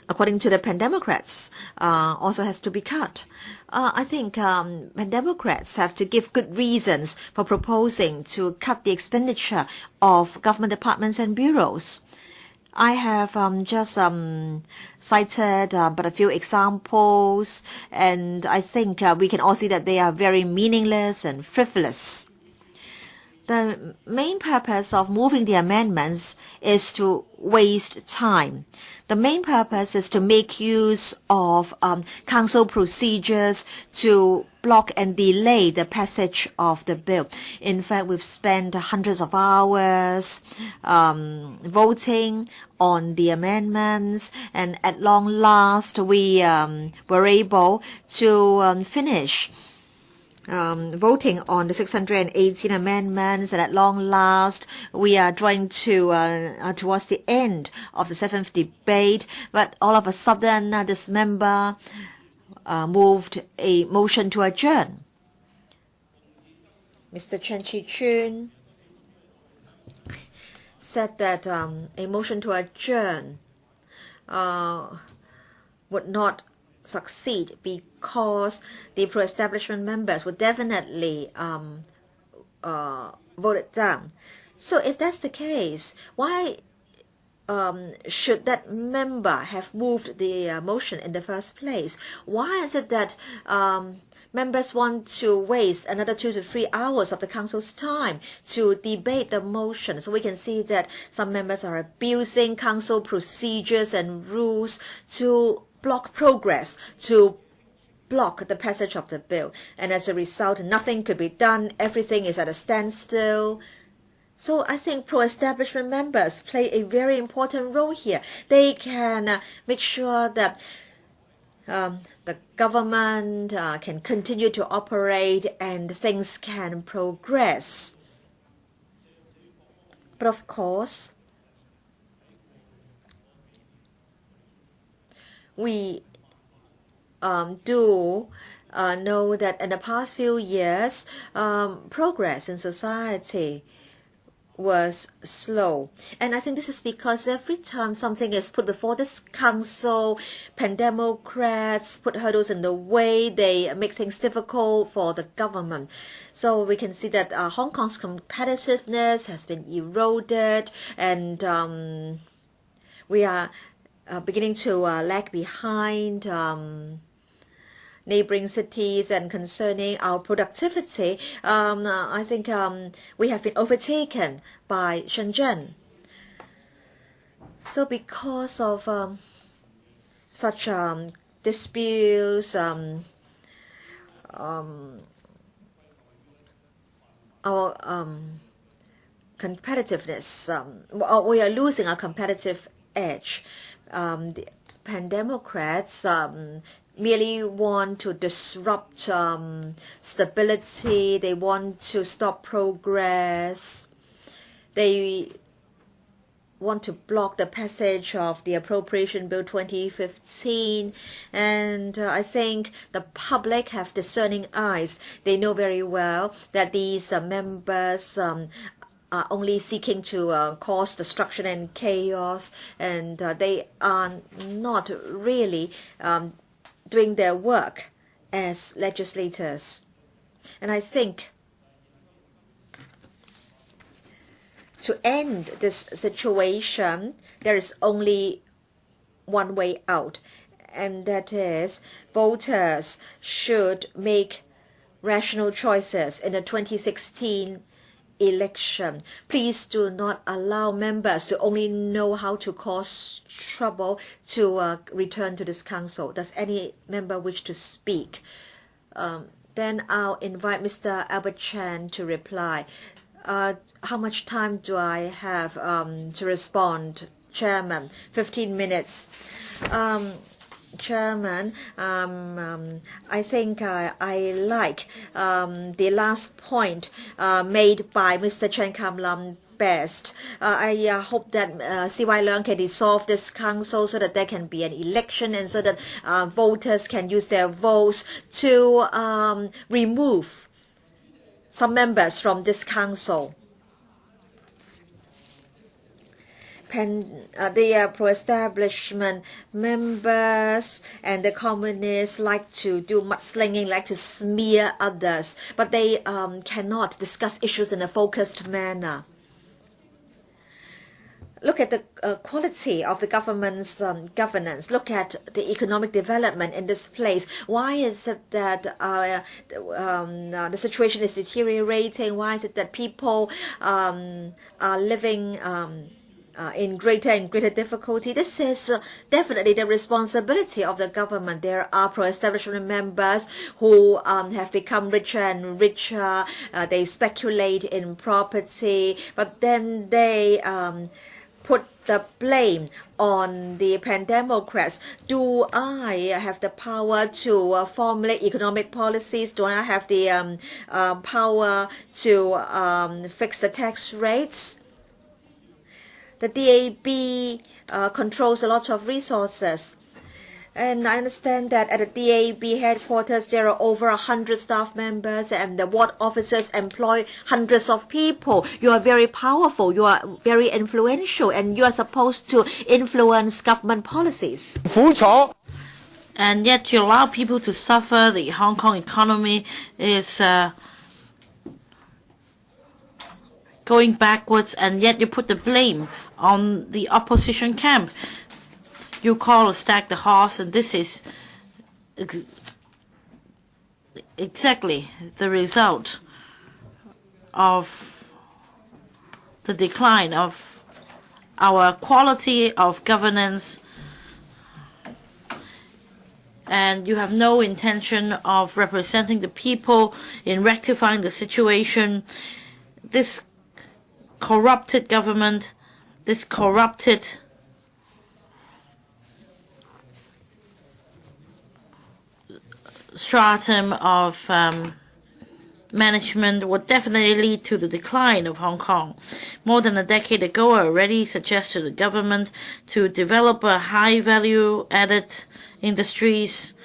according to the Pan-Democrats, also has to be cut. I think Pan-Democrats have to give good reasons for proposing to cut the expenditure of government departments and bureaus. I have just cited but a few examples, and I think we can all see that they are very meaningless and frivolous. The main purpose of moving the amendments is to waste time. The main purpose is to make use of council procedures to block and delay the passage of the bill. In fact, we've spent hundreds of hours voting on the amendments, and at long last we were able to finish voting on the 618 amendments, and at long last we are drawing to towards the end of the 7th debate. But all of a sudden, this member moved a motion to adjourn. Mr. Chen Chi-chun said that a motion to adjourn would not succeed because the pro-establishment members would definitely vote it down. So if that's the case, why should that member have moved the motion in the first place? Why is it that members want to waste another 2 to 3 hours of the council's time to debate the motion? So we can see that some members are abusing council procedures and rules to block progress, to block the passage of the bill. And as a result, nothing could be done. Everything is at a standstill. So I think pro-establishment members play a very important role here. They can make sure that the government can continue to operate and things can progress. But of course, we do know that in the past few years, progress in society was slow. And I think this is because every time something is put before this council, Pan-Democrats put hurdles in the way, they make things difficult for the government. So we can see that Hong Kong's competitiveness has been eroded, and we are beginning to lag behind neighboring cities. And concerning our productivity, I think we have been overtaken by Shenzhen. So because of such disputes, our competitiveness, we are losing our competitive edge. The Pan-Democrats merely want to disrupt stability. They want to stop progress. They want to block the passage of the Appropriation Bill 2015. And I think the public have discerning eyes. They know very well that these members are only seeking to cause destruction and chaos, and they are not really doing their work as legislators. And I think to end this situation, there is only one way out, and that is voters should make rational choices in the 2016 election. Please do not allow members to only know how to cause trouble to return to this council. Does any member wish to speak? Then I'll invite Mr. Albert Chan to reply. How much time do I have to respond, Chairman? 15 minutes. Chairman, I think I like the last point made by Mr. Chen Kam-lam best. I hope that CY Leung can dissolve this council so that there can be an election, and so that voters can use their votes to remove some members from this council. The pro-establishment members and the communists like to do mudslinging, like to smear others, but they cannot discuss issues in a focused manner. Look at the quality of the government's governance. Look at the economic development in this place. Why is it that the situation is deteriorating? Why is it that people are living in greater and greater difficulty? This is definitely the responsibility of the government. There are pro-establishment members who have become richer and richer. They speculate in property, but then they put the blame on the Pan-Democrats. Do I have the power to formulate economic policies? Do I have the power to fix the tax rates? The DAB controls a lot of resources. And I understand that at the DAB headquarters, there are over 100 staff members, and the ward officers employ hundreds of people. You are very powerful. You are very influential, and you are supposed to influence government policies. And yet you allow people to suffer. The Hong Kong economy is going backwards, and yet you put the blame on the opposition camp. You call a stag the horse, and this is exactly the result of the decline of our quality of governance, and you have no intention of representing the people in rectifying the situation. This corrupted government, this corrupted stratum of management would definitely lead to the decline of Hong Kong. More than a decade ago, I already suggested to the government to develop a high value-added industries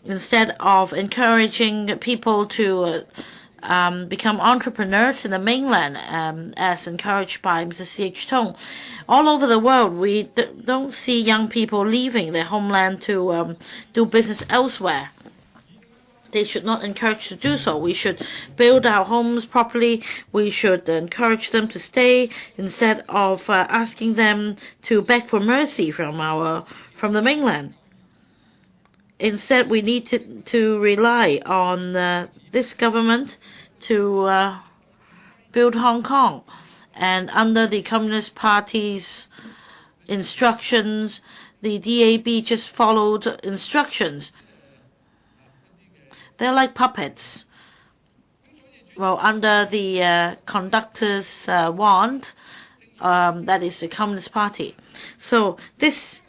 instead of encouraging people to become entrepreneurs in the mainland, as encouraged by Mr. C.H. Tong. All over the world, we don't see young people leaving their homeland to do business elsewhere. They should not encourage to do so. We should build our homes properly. We should encourage them to stay instead of asking them to beg for mercy from the mainland. Instead, we need to rely on this government to build Hong Kong. And under the Communist Party's instructions, the DAB just followed instructions. They're like puppets. Well, under the conductor's wand, that is the Communist Party. So this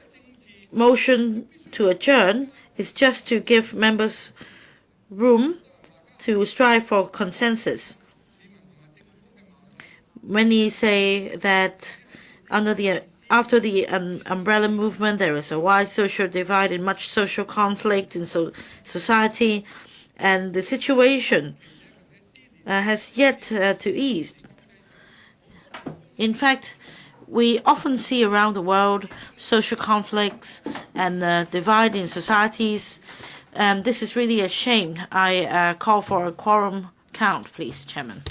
motion to adjourn is just to give members room to strive for consensus. Many say that after the umbrella movement, there is a wide social divide and much social conflict in society, and the situation has yet to ease. In fact, we often see around the world social conflicts and divide in societies. This is really a shame. I call for a quorum count, please, Chairman.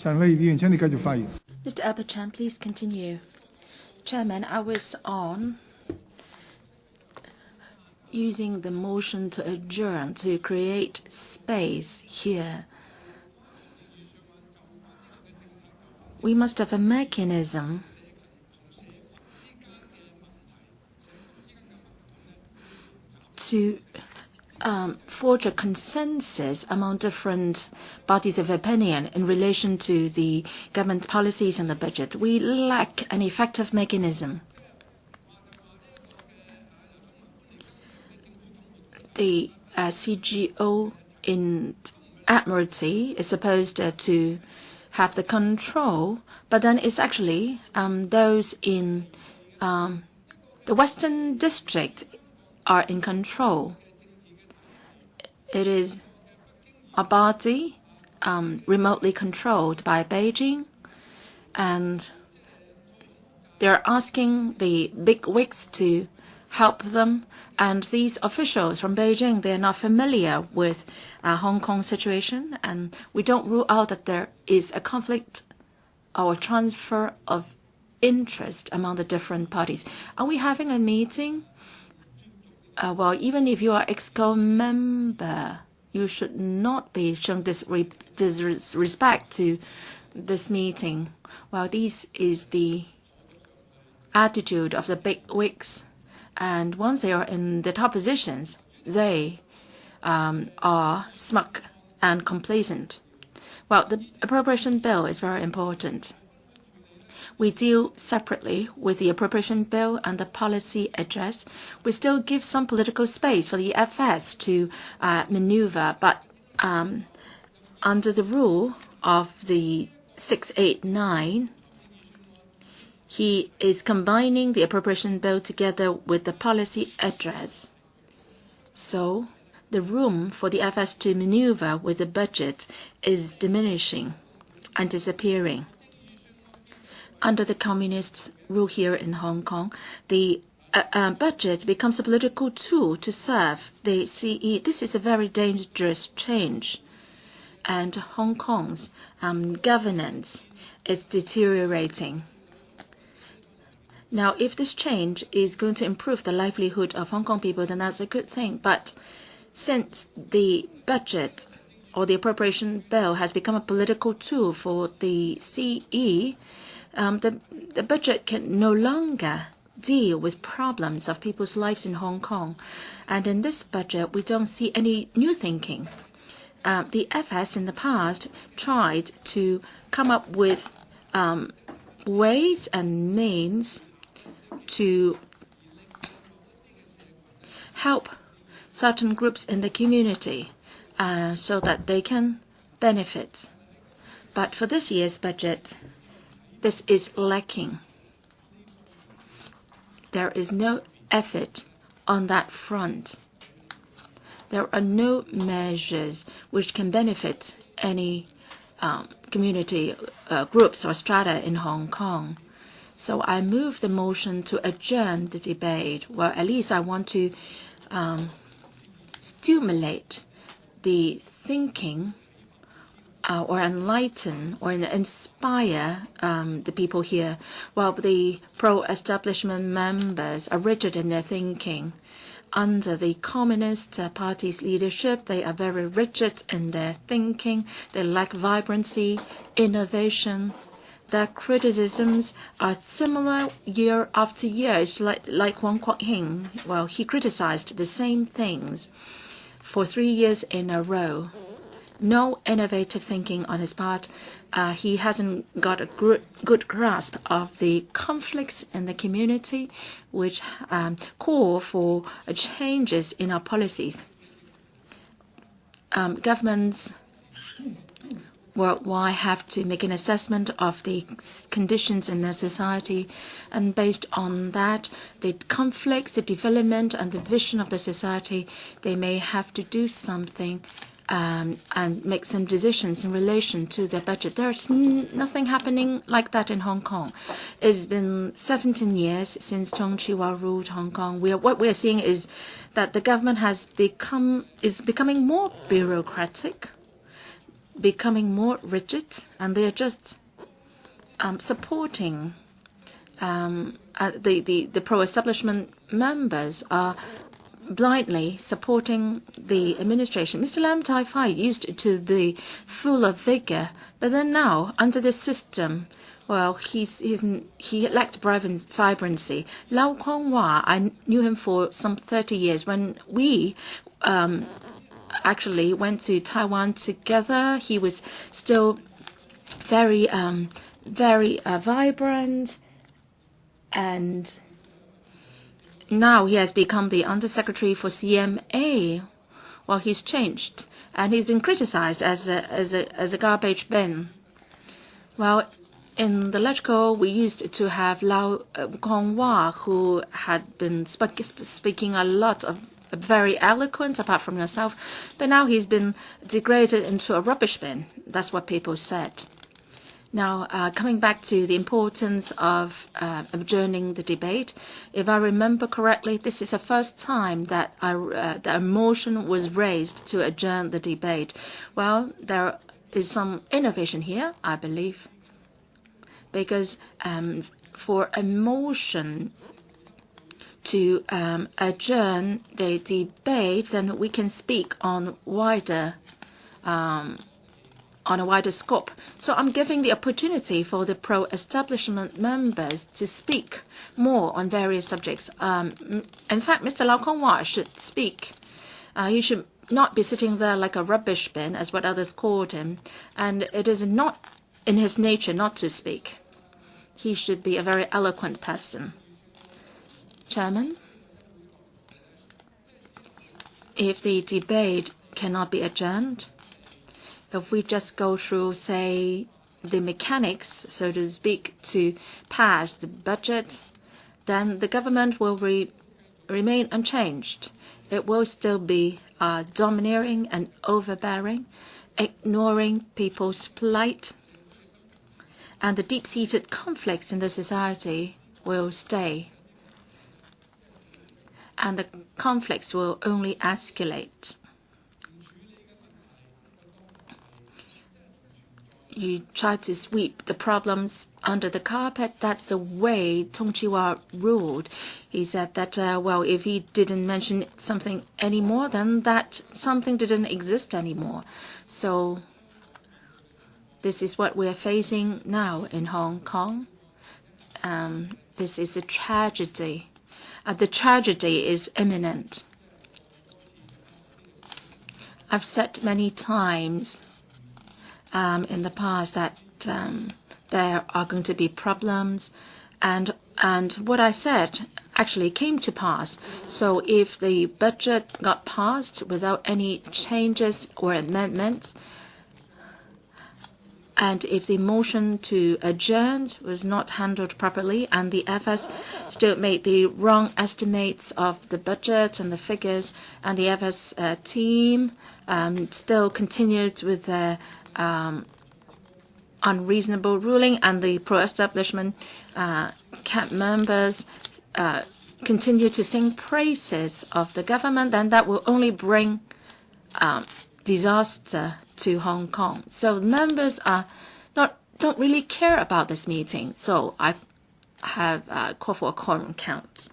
Mr. Aberchan, please continue. Chairman, I was on using the motion to adjourn to create space here. We must have a mechanism to forge a consensus among different bodies of opinion in relation to the government policies and the budget. We lack an effective mechanism. The CGO in Admiralty is supposed to have the control, but then it's actually those in the Western District are in control. It is a body remotely controlled by Beijing, and they're asking the big wigs to help them. And these officials from Beijing, they're not familiar with Hong Kong situation, and we don't rule out that there is a conflict or transfer of interest among the different parties. Are we having a meeting? Well, even if you are EXCO member, you should not be showing disrespect to this meeting. Well, this is the attitude of the big wigs. And once they are in the top positions, they are smug and complacent. Well, the appropriation bill is very important. We deal separately with the appropriation bill and the policy address. We still give some political space for the FS to maneuver, but under the rule of the 689, he is combining the appropriation bill together with the policy address. So the room for the FS to maneuver with the budget is diminishing and disappearing. Under the communist rule here in Hong Kong, the budget becomes a political tool to serve the CE. This is a very dangerous change. And Hong Kong's governance is deteriorating. Now, if this change is going to improve the livelihood of Hong Kong people, then that's a good thing. But since the budget or the appropriation bill has become a political tool for the CE, the budget can no longer deal with problems of people's lives in Hong Kong. And in this budget, we don't see any new thinking. The FS in the past tried to come up with ways and means to help certain groups in the community so that they can benefit. But for this year's budget, this is lacking. There is no effort on that front. There are no measures which can benefit any community groups or strata in Hong Kong. So I move the motion to adjourn the debate. Well, at least I want to stimulate the thinking or enlighten or inspire the people here. While the pro-establishment members are rigid in their thinking, under the Communist Party's leadership, they are very rigid in their thinking. They lack vibrancy, innovation. Their criticisms are similar year after year. It's like Wang Kwok-hing. Well, he criticized the same things for 3 years in a row. No innovative thinking on his part. He hasn't got a good grasp of the conflicts in the community, which call for changes in our policies. Governments worldwide have to make an assessment of the conditions in their society, and based on that, the conflicts, the development, and the vision of the society, they may have to do something and make some decisions in relation to the budget. There's nothing happening like that in Hong Kong. It's been 17 years since Zhong Qihua ruled Hong Kong. What we are seeing is that the government is becoming more bureaucratic. becoming more rigid, and they are just supporting the pro-establishment members are blindly supporting the administration. Mr. Lam Tai-fai used to be full of vigor, but then now, under this system, well, he lacked vibrancy. Lau Kong-wah, I knew him for some 30 years. When we actually went to Taiwan together, he was still very vibrant, and now he has become the Undersecretary for CMA. Well, he's changed, and he's been criticized as a garbage bin. Well, in the LegCo, we used to have Lau Kong-wah, who had been speaking a lot of very eloquent, apart from yourself, but now he's been degraded into a rubbish bin. That's what people said. Now, coming back to the importance of adjourning the debate, if I remember correctly, this is the first time that a motion was raised to adjourn the debate. Well, there is some innovation here, I believe, because for a motion to adjourn the debate, then we can speak on a wider scope. So I'm giving the opportunity for the pro-establishment members to speak more on various subjects. In fact, Mr. Lau Kong-wah should speak. He should not be sitting there like a rubbish bin, as what others called him, and it is not in his nature not to speak. He should be a very eloquent person. Chairman, if the debate cannot be adjourned, if we just go through, say, the mechanics, so to speak, to pass the budget, then the government will remain unchanged. It will still be domineering and overbearing, ignoring people's plight, and the deep-seated conflicts in the society will stay. And the conflicts will only escalate. You try to sweep the problems under the carpet. That's the way Tong Chi-wah ruled. He said that, well, if he didn't mention something anymore, then that something didn't exist anymore. So this is what we're facing now in Hong Kong. This is a tragedy. The tragedy is imminent. I've said many times in the past that there are going to be problems, and what I said actually came to pass. So if the budget got passed without any changes or amendments, and if the motion to adjourn was not handled properly, and the FS still made the wrong estimates of the budget and the figures, and the FS team still continued with their unreasonable ruling, and the pro-establishment camp members continue to sing praises of the government, then that will only bring disaster to Hong Kong. So members don't really care about this meeting. So I have called for a quorum count.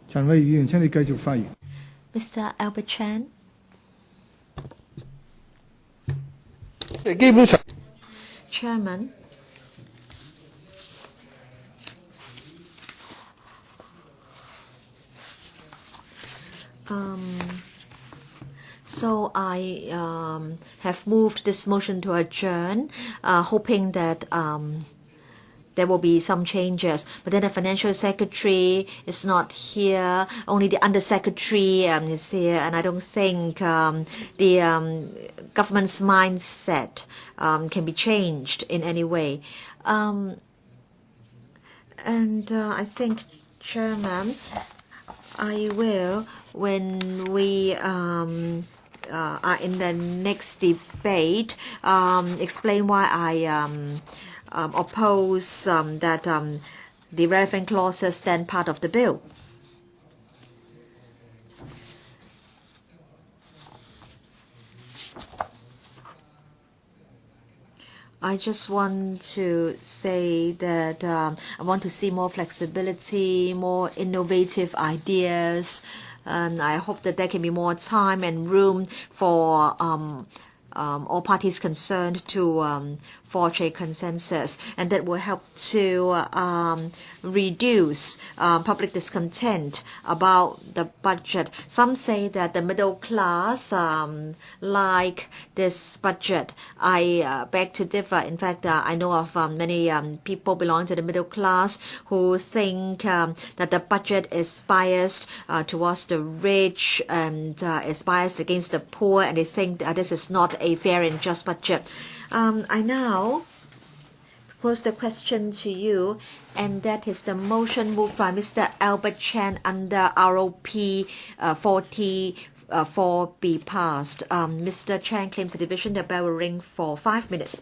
陳偉議員，請你繼續發言。Mr. Albert Chan. 基本上 Chairman. So I have moved this motion to adjourn, hoping that there will be some changes. But then the financial secretary is not here. Only the undersecretary is here, and I don't think the government's mindset can be changed in any way. And I think, Chairman, I will, when we are in the next debate, explain why I oppose that the relevant clauses stand part of the bill. I just want to say that I want to see more flexibility, more innovative ideas, and I hope that there can be more time and room for all parties concerned to forge a consensus, and that will help to reduce public discontent about the budget. Some say that the middle class like this budget. I beg to differ. In fact, I know of many people belonging to the middle class who think that the budget is biased towards the rich and is biased against the poor, and they think that this is not a fair and just budget. I now pose the question to you, and that is the motion moved by Mr. Albert Chan under ROP 44 be passed. Mr. Chan claims the division. The bell will ring for 5 minutes.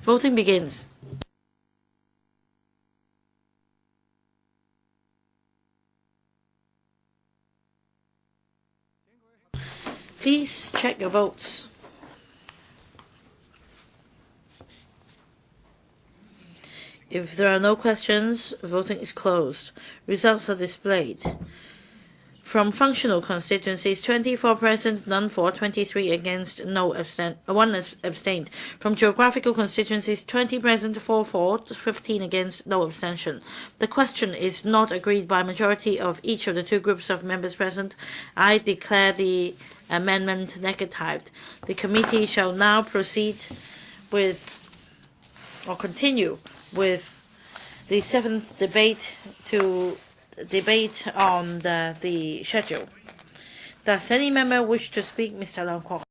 Voting begins. Please check your votes. If there are no questions, voting is closed. Results are displayed. From functional constituencies, 24 present, none for, 23 against, one abstained. From geographical constituencies, 20 present, 4 for, 15 against, no abstention. The question is not agreed by majority of each of the two groups of members present. I declare the amendment negatived. The committee shall now proceed with, or continue with, the 7th debate to debate on the schedule. Does any member wish to speak? Mr. Leung Kwok.